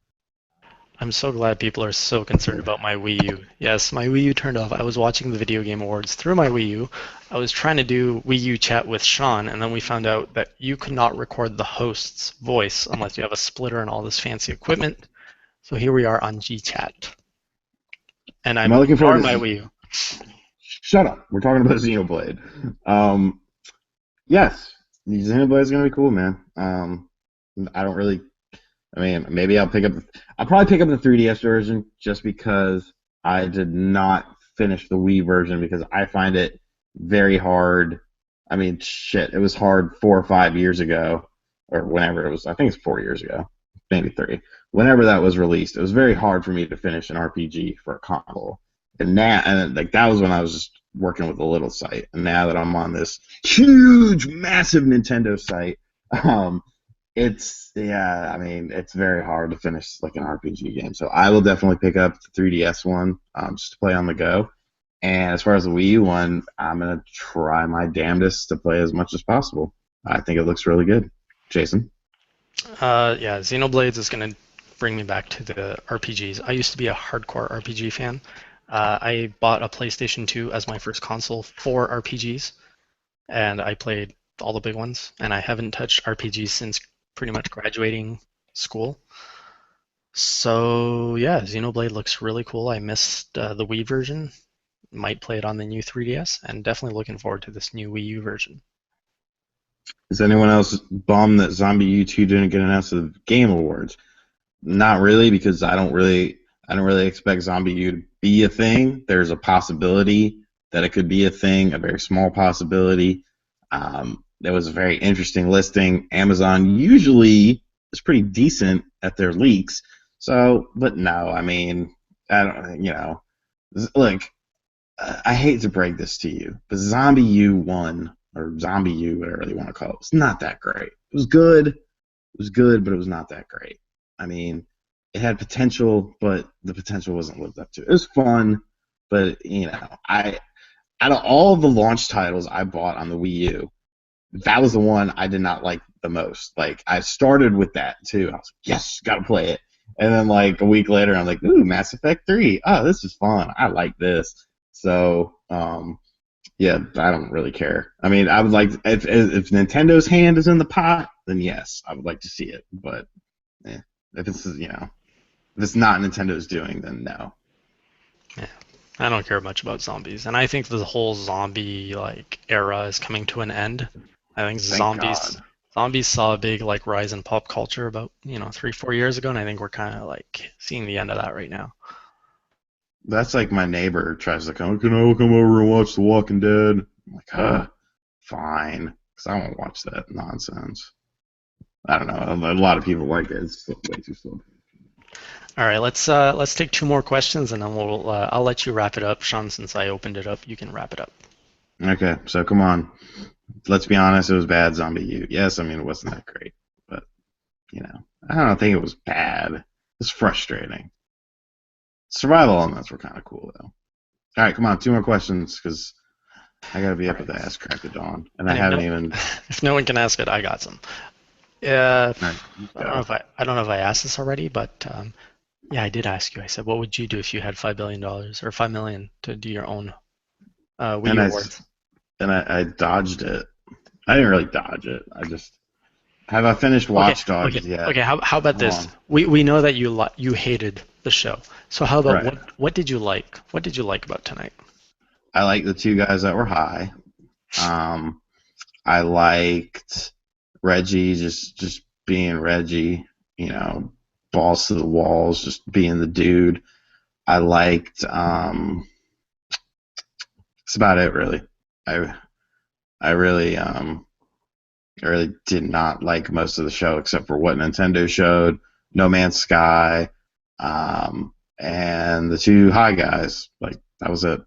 I'm so glad people are so concerned about my Wii U. Yes, my Wii U turned off. I was watching the Video Game Awards through my Wii U. I was trying to do Wii U chat with Shawn, and then we found out that you could not record the host's voice unless you have a splitter and all this fancy equipment. So here we are on GChat, and Am I'm I looking forward ignoring to my this? Wii U. Shut up. We're talking about Xenoblade. Um, yes, Xenoblade is gonna be cool, man. I don't really. I mean, maybe I'll probably pick up the 3DS version just because I did not finish the Wii version because I find it very hard. I mean, shit, it was hard 4 or 5 years ago, or whenever it was. I think it's 4 years ago, maybe three. Whenever that was released, it was very hard for me to finish an RPG for a console. And like that was when I was just working with a little site. And now that I'm on this huge, massive Nintendo site, um, I mean, it's very hard to finish like an RPG game. So I will definitely pick up the 3DS one just to play on the go. And as far as the Wii U one, I'm gonna try my damnedest to play as much as possible. I think it looks really good. Jason, Yeah, Xenoblades is going to bring me back to the RPGs. I used to be a hardcore RPG fan. I bought a PlayStation 2 as my first console for RPGs, and I played all the big ones. And I haven't touched RPGs since pretty much graduating school. So yeah, Xenoblade looks really cool. I missed the Wii version. Might play it on the new 3DS, and definitely looking forward to this new Wii U version. is anyone else bummed that Zombie U2 didn't get announced at the Game Awards? Not really, because I don't really expect Zombie U to be a thing. There's a possibility that it could be a thing, a very small possibility. It was a very interesting listing. Amazon usually is pretty decent at their leaks. So, but no, I mean, I don't, look, I hate to break this to you, but Zombie U1 or Zombie U, whatever you want to call it, was not that great. It was good. It was good, but it was not that great. I mean, it had potential, but the potential wasn't lived up to. It was fun, but I out of all the launch titles I bought on the Wii U, that was the one I did not like the most. Like I started with that too. I was like, yes, gotta play it. And then like a week later, I'm like, ooh, Mass Effect 3. Oh, this is fun. I like this. So yeah, I don't really care. I mean, I would like if Nintendo's hand is in the pot, then yes, I would like to see it. But if it's not Nintendo's doing, then no. Yeah. I don't care much about zombies, and I think the whole zombie like era is coming to an end. I think Thank zombies God. zombies saw a big like rise in pop culture about 3-4 years ago, and I think we're kind of like seeing the end of that right now. That's like my neighbor tries to come. Can I come over and watch The Walking Dead? I'm like, fine, because I won't watch that nonsense. I don't know. A lot of people like it. It's way too slow. All right, let's take two more questions, and then I'll let you wrap it up, Sean. Since I opened it up, you can wrap it up. Okay, so come on. Let's be honest. It was bad, Zombie U. Yes, I mean it wasn't that great, but I don't think it was bad. It's frustrating. Survival elements were kind of cool though. All right, come on. Two more questions because I gotta be All up at right, the ass crack of dawn, and I and haven't even. if no one can ask it, I got some. Yeah, All right, I don't know go. if I don't know if I asked this already, but yeah, I did ask you. I said, what would you do if you had $5 billion or 5 million to do your own Wii And U I awards? I dodged it. I didn't really dodge it. I just have I finished Okay, Watch okay, Dogs yet? okay. How about Come this? on. We know that you hated the show. So how about Right. what did you like? What did you like about tonight? I like the two guys that were high. Um, I liked Reggie just being Reggie. You know, balls to the walls, just being the dude. I liked. That's about it, really. I I really I really did not like most of the show except for what Nintendo showed, No Man's Sky, and the two high guys. Like that was it.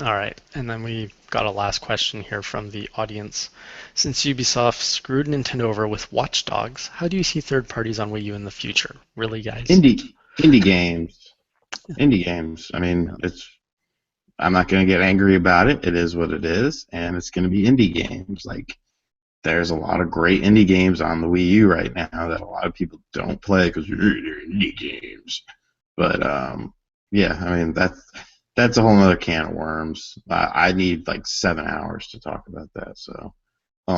All right, and then we got a last question here from the audience. Since Ubisoft screwed Nintendo over with Watch Dogs, how do you see third parties on Wii U in the future? Really, guys? Indie games, indie games. I mean, it's. I'm not gonna get angry about it. It is what it is, and it's gonna be indie games. Like there's a lot of great indie games on the Wii U right now that a lot of people don't play because they're indie games. But yeah, I mean that's a whole other can of worms. I need like 7 hours to talk about that. So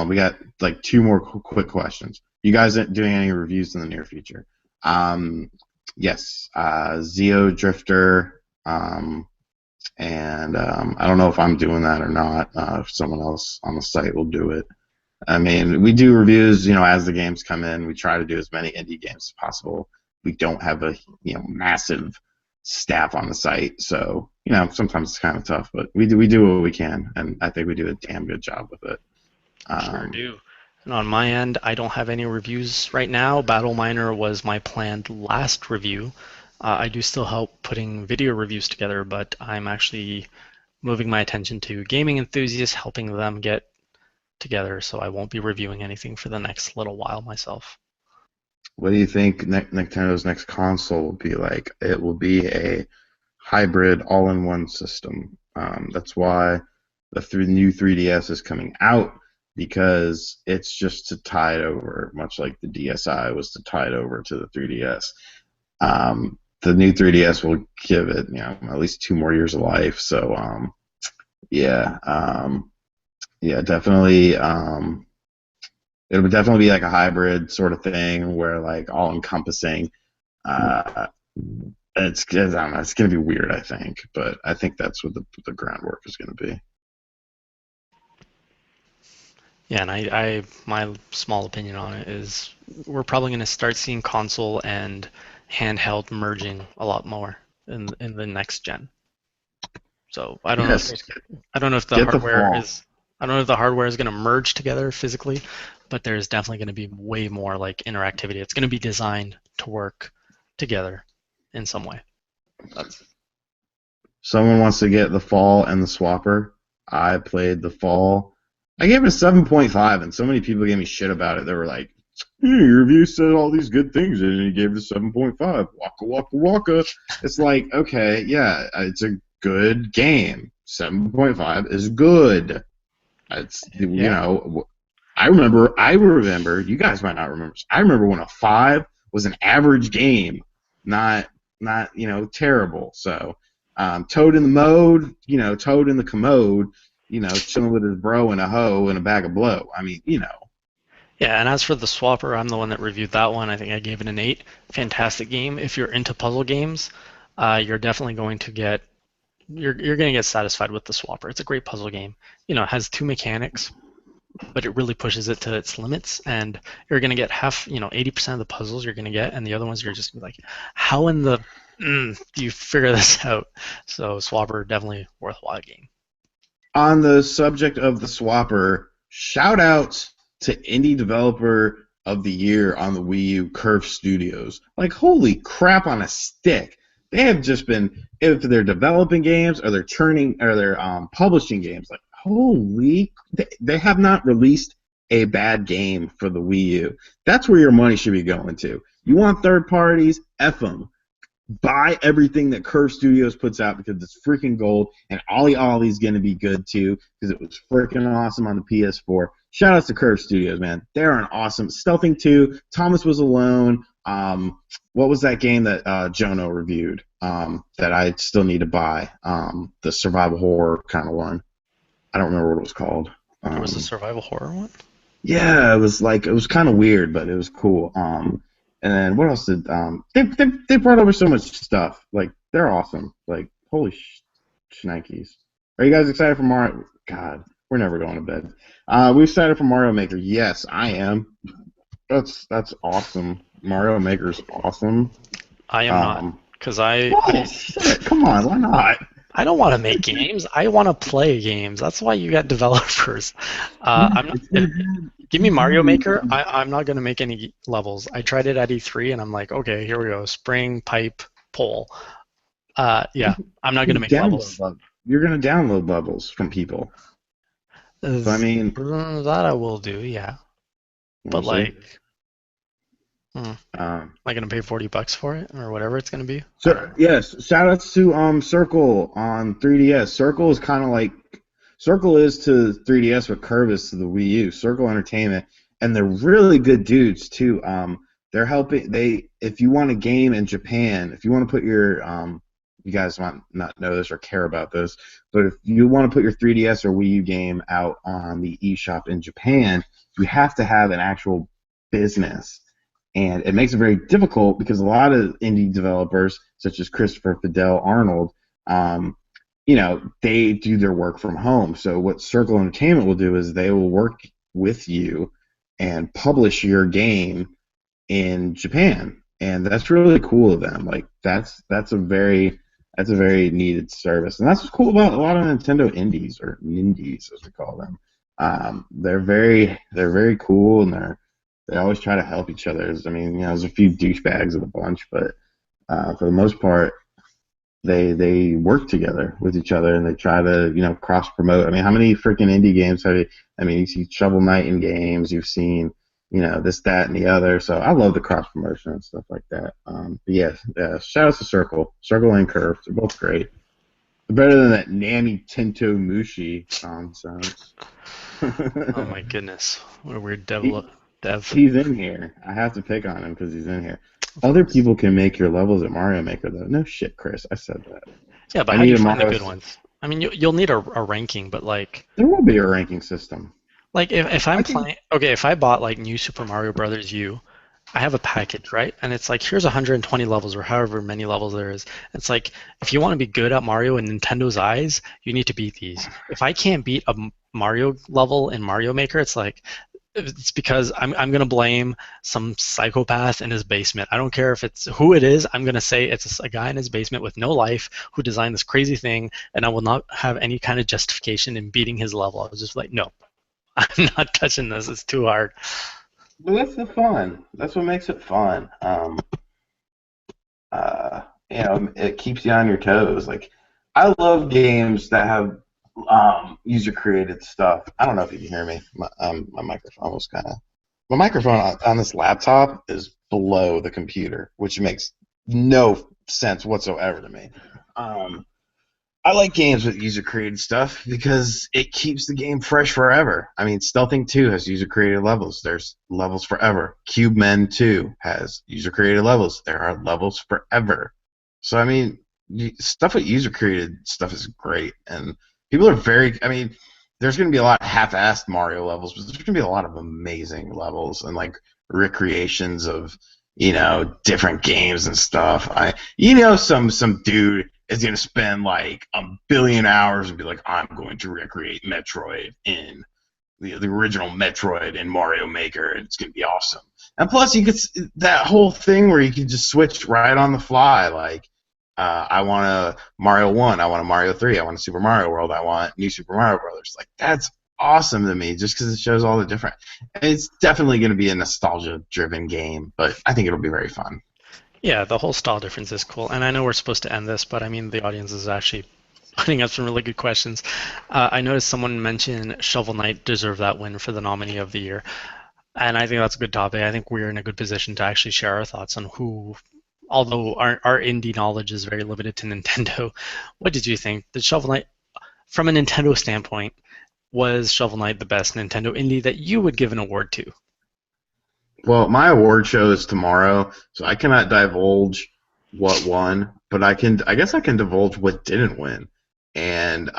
we got like two more quick questions. You guys doing any reviews in the near future? Um, yes, Zeo Drifter, and I don't know if I'm doing that or not. If someone else on the site will do it. I mean, we do reviews, as the games come in. We try to do as many indie games as possible. We don't have a massive staff on the site, so sometimes it's kind of tough, but we do what we can, and I think we do a damn good job with it. Sure Um, do. And on my end, I don't have any reviews right now. Battle Miner was my planned last review. I do still help putting video reviews together, but I'm actually moving my attention to gaming enthusiasts, helping them get together, so I won't be reviewing anything for the next little while myself. what do you think Nintendo's next console will be like? It will be a hybrid all-in-one system. That's why the new 3DS is coming out because it's just to tie it over, much like the DSi was to tie it over to the 3DS. The new 3DS will give it, at least 2 more years of life. So, yeah, yeah, definitely. It'll definitely be like a hybrid sort of thing where like all encompassing. Uh, I don't know. It's gonna be weird, I think, but I think that's what the groundwork is gonna be. Yeah, and my small opinion on it is we're probably going to start seeing console and handheld merging a lot more in the next gen. So Yes, I don't know if the get the hardware fall. is I don't know if the hardware is going to merge together physically, but there's definitely going to be way more like interactivity. It's going to be designed to work together in some way. That's Someone wants to get the fall and the swapper. I played the fall. I gave it a 7.5, and so many people gave me shit about it. They were like, "Hey, your review said all these good things, and you gave it a 7.5. Waka waka waka." It's like, okay, yeah, it's a good game. 7.5 is good. It's yeah. I remember. You guys might not remember. I remember when a 5 was an average game, not terrible. So, Toad in the mode, Toad in the commode, chilling with his bro and a hoe and a bag of blow. I mean, Yeah, and as for the Swapper, I'm the one that reviewed that one. I think I gave it an 8. Fantastic game. If you're into puzzle games, you're definitely going to get you're going to get satisfied with the Swapper. It's a great puzzle game. It has two mechanics, but it really pushes it to its limits, and you're going to get 80% of the puzzles you're going to get, and the other ones you're just like, how in the do you figure this out? So Swapper definitely worthwhile game. On the subject of the Swapper, shout outs to Indie Developer of the Year on the Wii U, Curve Studios. Like, holy crap on a stick. They have just been, if they're developing games or they're churning or they're publishing games, like, they have not released a bad game for the Wii U. That's where your money should be going to. You want third parties? F them. Buy everything that Curve Studios puts out because it's freaking gold, and Ollie Ollie's going to be good too because it was freaking awesome on the PS4. Shout out to Curve Studios, man. They're an awesome Stealthing 2. Thomas Was Alone. What was that game that Jono reviewed that I still need to buy? The survival horror kind of one. I don't remember what it was called. There was a survival horror one. Yeah, it was kind of weird, but it was cool. And then what else did they brought over so much stuff. Like, they're awesome. Like, holy shnikes. Are you guys excited for Mario? God, we're never going to bed. We excited for Mario Maker. Yes, I am. That's awesome. Mario Maker's awesome. I am not, because shit, come on, why not? I don't want to make games. I want to play games. That's why you got developers. I'm not, give me Mario Maker. I'm not going to make any levels. I tried it at E3, and I'm like, okay, here we go. Spring, pipe, pole. Yeah, I'm not going to make levels. You're going to download levels from people. So, I mean, that I will do, yeah. But like, am I going to pay $40 for it or whatever it's going to be? So yes, shout outs to Circle on 3DS. Circle is kind of like Circle is to 3DS what Curve is to the Wii U. Circle Entertainment, and they're really good dudes too. They're helping. If you want a game in Japan, if you want to put your you guys might not know this or care about this, but if you want to put your 3DS or Wii U game out on the eShop in Japan, you have to have an actual business. And it makes it very difficult because a lot of indie developers, such as Christopher Fidel Arnold, they do their work from home. So what Circle Entertainment will do is they will work with you and publish your game in Japan, and that's really cool of them. Like that's a very needed service, and that's what's cool about a lot of Nintendo indies or nindies as we call them. They're very cool, and they always try to help each other. I mean, there's a few douchebags of the bunch, but for the most part, they work together with each other, and they try to cross promote. I mean, how many freaking indie games have you? I mean, you see Shovel Knight in games. You've seen this, that, and the other. So I love the cross promotion and stuff like that. But yeah, shout out to Circle and Curve. They're both great. They're better than that Nami Tento Mushi nonsense. Oh my goodness, what a weird dev. He's in here. I have to pick on him because he's in here. Other people can make your levels at Mario Maker, though. No shit, Chris. I said that. Yeah, but how do you find the good ones? I mean, you'll need a ranking, but like... There will be a ranking system. Like, if I'm playing... Okay, if I bought, like, New Super Mario Brothers U, I have a package, right? And it's like, here's 120 levels or however many levels there is. It's like, if you want to be good at Mario in Nintendo's eyes, you need to beat these. If I can't beat a Mario level in Mario Maker, it's like... It's because I'm going to blame some psychopath in his basement. I don't care if it's who it is. I'm going to say it's a guy in his basement with no life who designed this crazy thing, and I will not have any kind of justification in beating his level. I was just like, no, I'm not touching this. It's too hard. But that's the fun. That's what makes it fun. It keeps you on your toes. Like, I love games that have user-created stuff. I don't know if you can hear me. My microphone was my microphone on this laptop is below the computer, which makes no sense whatsoever to me. I like games with user-created stuff because it keeps the game fresh forever. I mean, Stealthing 2 has user-created levels. There's levels forever. Cube Men 2 has user-created levels. There are levels forever. So, I mean, stuff with user-created stuff is great, and people are I mean, there's going to be a lot of half-assed Mario levels, but there's going to be a lot of amazing levels and, like, recreations of, different games and stuff. Some dude is gonna spend like 1 billion hours and be like, I'm going to recreate Metroid in the original Metroid in Mario Maker. It's gonna be awesome. And plus, you could that whole thing where you could just switch right on the fly. Like, I want a Mario One, I want a Mario Three, I want a Super Mario World, I want New Super Mario Brothers. Like, that's awesome to me, just because it shows all the different. And it's definitely going to be a nostalgia-driven game, but I think it'll be very fun. Yeah, the whole style difference is cool. And I know we're supposed to end this, but I mean, the audience is actually putting up some really good questions. I noticed someone mentioned Shovel Knight deserved that win for the nominee of the year. And I think that's a good topic. I think we're in a good position to actually share our thoughts on who, although our indie knowledge is very limited to Nintendo, what did you think? Did Shovel Knight, from a Nintendo standpoint, was Shovel Knight the best Nintendo indie that you would give an award to? Well, my award show is tomorrow, so I cannot divulge what won, but I can. I guess I can divulge what didn't win. And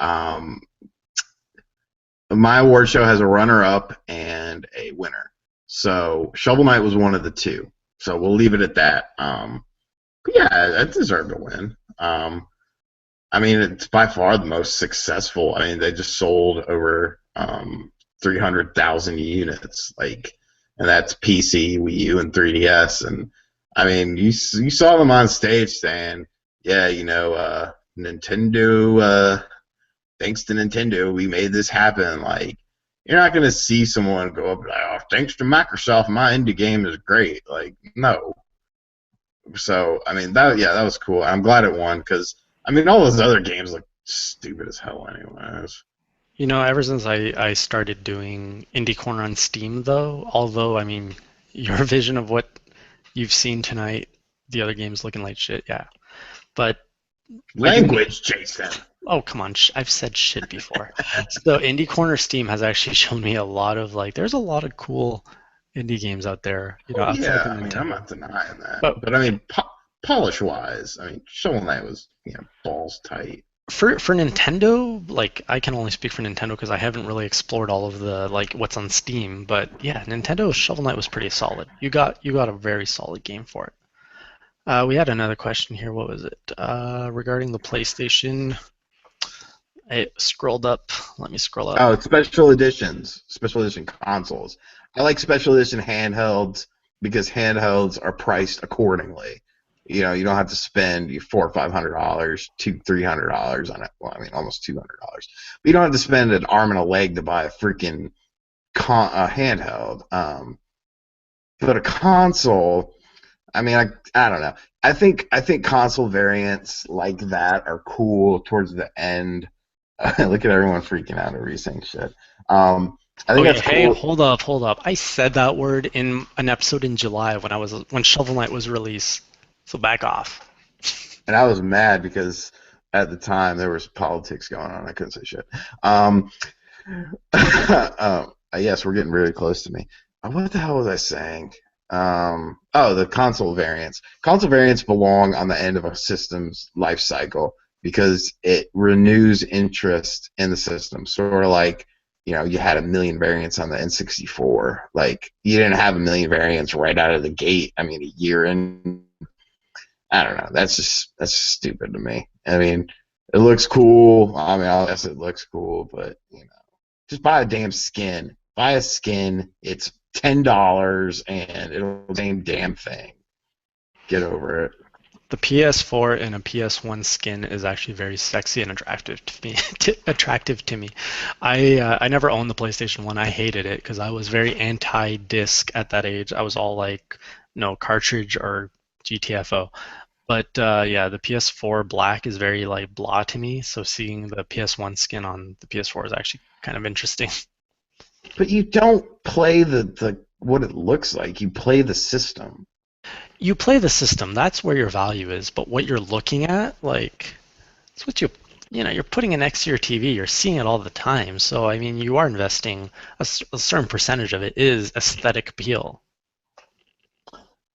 my award show has a runner-up and a winner. So Shovel Knight was one of the two. So we'll leave it at that. But yeah, it deserved a win. I mean, it's by far the most successful. I mean, they just sold over 300,000 units, like, and that's PC, Wii U, and 3DS. And I mean, you saw them on stage saying, "Yeah, Nintendo. Thanks to Nintendo, we made this happen." Like, you're not gonna see someone go up like, "Oh, thanks to Microsoft, my indie game is great." Like, no. So I mean, that was cool. I'm glad it won because I mean, all those other games look stupid as hell, anyways. You know, ever since I started doing Indie Corner on Steam, though, although, I mean, your vision of what you've seen tonight, the other games looking like shit, yeah. But I do need. Language, Jason. Oh, come on. I've said shit before. So Indie Corner Steam has actually shown me a lot of like, there's a lot of cool indie games out there, Oh outside the yeah, I mean, I'm Nintendo. not denying that, But but I mean, polish wise, I mean, Shovel Knight was balls tight. for Nintendo, like I can only speak for Nintendo because I haven't really explored all of the like what's on Steam. But yeah, Nintendo Shovel Knight was pretty solid. You got a very solid game for it. We had another question here. What was it? Regarding the PlayStation. I scrolled up. Let me scroll up. Oh, it's special editions, special edition consoles. I like special edition handhelds because handhelds are priced accordingly. You don't have to spend $400 or $500, $300 on it. Well, I mean, almost $200. But you don't have to spend an arm and a leg to buy a freaking a handheld. But a console, I mean, I don't know. I think console variants like that are cool towards the end. Look at everyone freaking out over you saying shit. I Oh think yeah, that's hey, cool. hold up, hold up. I said that word in an episode in July when Shovel Knight was released. So back off. And I was mad because at the time there was politics going on. I couldn't say shit. Um, yes, we're getting really close to me. What the hell was I saying? Oh, the console variants. Console variants belong on the end of a system's life cycle because it renews interest in the system. Sort of like, you had a million variants on the N64. Like, you didn't have a million variants right out of the gate. I mean, a year in, I don't know. That's just stupid to me. I mean, it looks cool. I mean, I guess it looks cool, but just buy a damn skin. Buy a skin. It's $10 and it'll do the same damn thing. Get over it. The PS4 and a PS1 skin is actually very sexy and attractive to me. Attractive to me. I never owned the PlayStation 1. I hated it because I was very anti-disc at that age. I was all like, no cartridge or GTFO. But yeah, the PS4 black is very like blah to me. So seeing the PS1 skin on the PS4 is actually kind of interesting. But you don't play the what it looks like. You play the system. You play the system. That's where your value is. But what you're looking at, like, it's what you're putting it next to your TV. You're seeing it all the time. So I mean, you are investing a certain percentage of it is aesthetic appeal.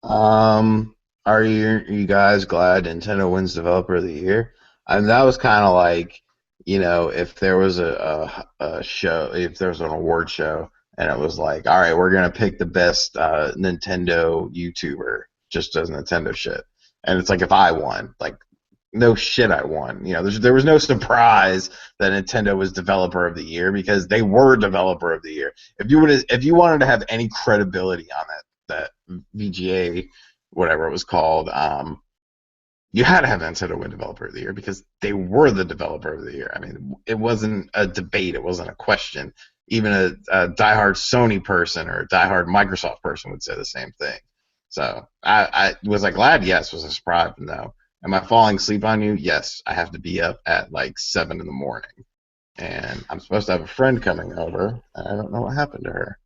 Are you guys glad Nintendo wins Developer of the Year? I mean, that was kind of like, if there was a show, if there was an award show, and it was like, all right, we're gonna pick the best Nintendo YouTuber. just does Nintendo shit. And it's like if I won, like no shit, I won. There was no surprise that Nintendo was Developer of the Year because they were Developer of the Year. If you wanted to have any credibility on that VGA, whatever it was called, you had to have Nintendo win Developer of the Year because they were the Developer of the Year. I mean, it wasn't a debate, it wasn't a question. Even a diehard Sony person or a diehard Microsoft person would say the same thing. So was I glad? Yes. Was I surprised? No. Am I falling asleep on you? Yes. I have to be up at like 7 in the morning, and I'm supposed to have a friend coming over. I don't know what happened to her.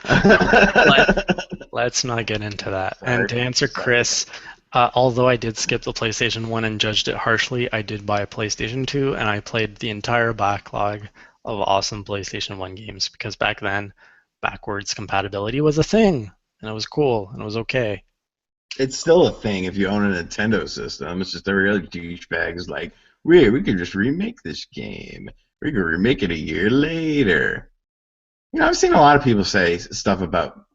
Let, let's not get into that. And Sorry. to answer Sorry. Chris, although I did skip the PlayStation 1 and judged it harshly, I did buy a PlayStation 2 and I played the entire backlog of awesome PlayStation 1 games because back then, backwards compatibility was a thing and it was cool and it was okay. It's still a thing if you own a Nintendo system. It's just every other douchebag is like, we could just remake this game. We could remake it a year later. I've seen a lot of people say stuff about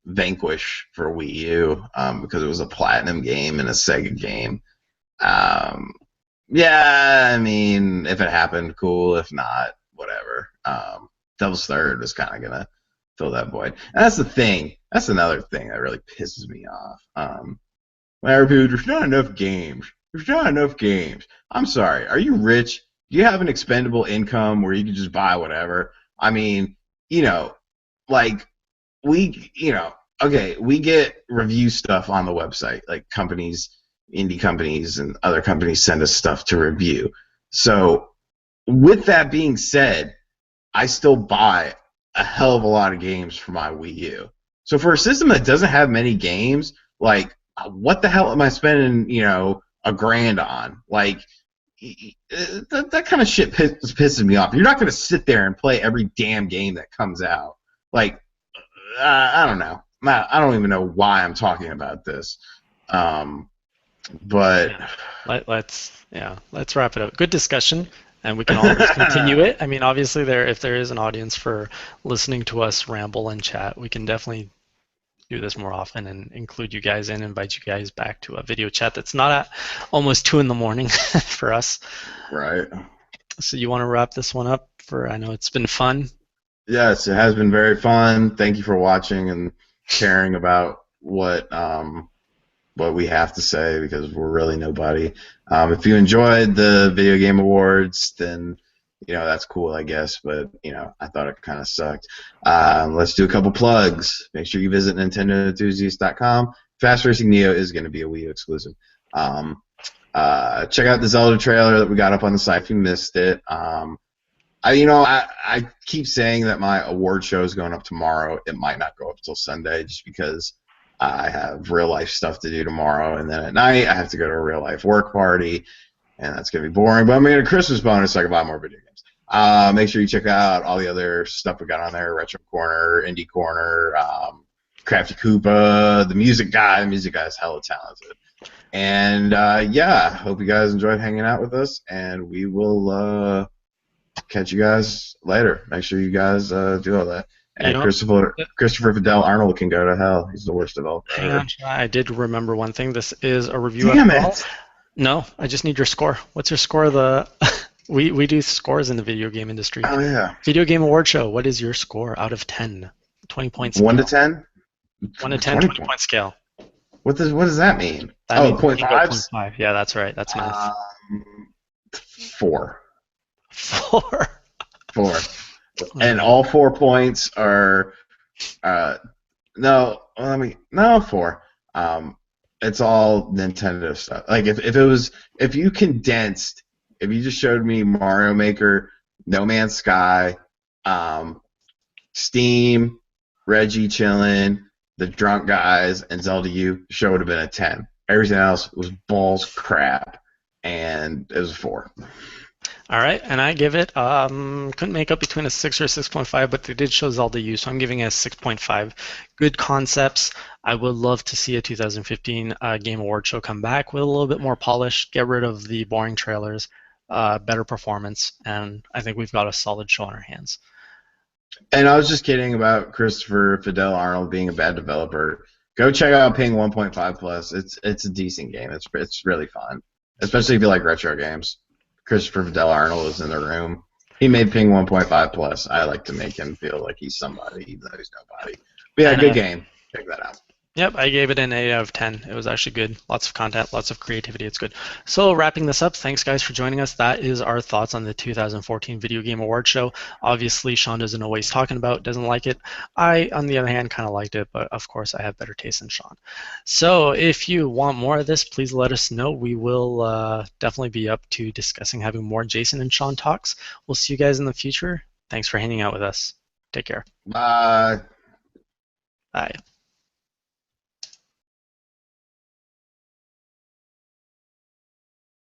Vanquish for Wii U because it was a Platinum game and a Sega game. Um, yeah, I mean, if it happened, cool. If not, whatever. Devil's Third was kind of gonna fill that void. And that's the thing. That's another thing that really pisses me off. Whenever people, there's not enough games. There's not enough games. I'm sorry. Are you rich? Do you have an expendable income where you can just buy whatever? I mean, you know, like okay, we get review stuff on the website, like indie companies, and other companies send us stuff to review. So, with that being said, I still buy a hell of a lot of games for my Wii U. So for a system that doesn't have many games, like what the hell am I spending, $1,000 on? Like that kind of shit pisses me off. You're not going to sit there and play every damn game that comes out. Like I don't know. I don't even know why I'm talking about this. But Yeah. Let's wrap it up. Good discussion, and we can always continue it. I mean, obviously, if there is an audience for listening to us ramble and chat, we can definitely do this more often and include you guys in, invite you guys back to a video chat that's not at almost 2 in the morning for us. right. So you want to wrap this one up? I know it's been fun. Yes, it has been very fun. Thank you for watching and caring about what we have to say because we're really nobody. If you enjoyed the Video Game Awards, then that's cool, I guess. But I thought it kind of sucked. Let's do a couple plugs. Make sure you visit NintendoEnthusiast.com. Fast Racing Neo is going to be a Wii U exclusive. Check out the Zelda trailer that we got up on the site if you missed it. I keep saying that my award show is going up tomorrow. It might not go up till Sunday just because I have real life stuff to do tomorrow, and then at night I have to go to a real life work party, and that's gonna be boring. But I'm gonna get a Christmas bonus so I can buy more video games. Make sure you check out all the other stuff we got on there: Retro Corner, Indie Corner, Crafty Koopa, the Music Guy. The Music Guy is hella talented. And hope you guys enjoyed hanging out with us, and we will catch you guys later. Make sure you guys do all that. And Christopher Fidel Arnold can go to hell. He's the worst developer Hang ever. on, I did remember one thing. This is a review Damn after all. it! No, I just need your score. What's your score? We do scores in the video game industry. Oh yeah. Video Game Award Show. What is your score out of 10? 20 points. 1 to 10. 1 to 10, 20 point scale. What does that mean? That means point five. 0.5. Yeah, that's right. That's math. 4. 4. 4. And all 4 points are no. No 4. It's all Nintendo stuff. Like if you just showed me Mario Maker, No Man's Sky, Steam, Reggie Chillin', The Drunk Guys, and Zelda U, the show would have been a 10. Everything else was balls crap, and it was a 4. All right, and I give it, couldn't make up between a 6 or a 6.5, but they did show Zelda U, so I'm giving it a 6.5. Good concepts. I would love to see a 2015 Game Award show come back with a little bit more polish, get rid of the boring trailers, better performance, and I think we've got a solid show on our hands. And I was just kidding about Christopher Fidel Arnold being a bad developer. Go check out Ping 1.5 Plus. It's a decent game. It's really fun, especially if you like retro games. Christopher Del Arnold is in the room. He made Ping 1.5 Plus. I like to make him feel like he's somebody, even though he's nobody. But yeah, And good game. Check that out. yep, I gave it an 8 out of 10. It was actually good. Lots of content, lots of creativity. It's good. So, wrapping this up, thanks guys for joining us. That is our thoughts on the 2014 Video Game Award show. Obviously, Shawn doesn't know what he's talking about, doesn't like it. I, on the other hand, kind of liked it, but of course, I have better taste than Shawn. So, if you want more of this, please let us know. We will definitely be up to discussing having more Jason and Shawn talks. We'll see you guys in the future. Thanks for hanging out with us. Take care. Bye. Bye.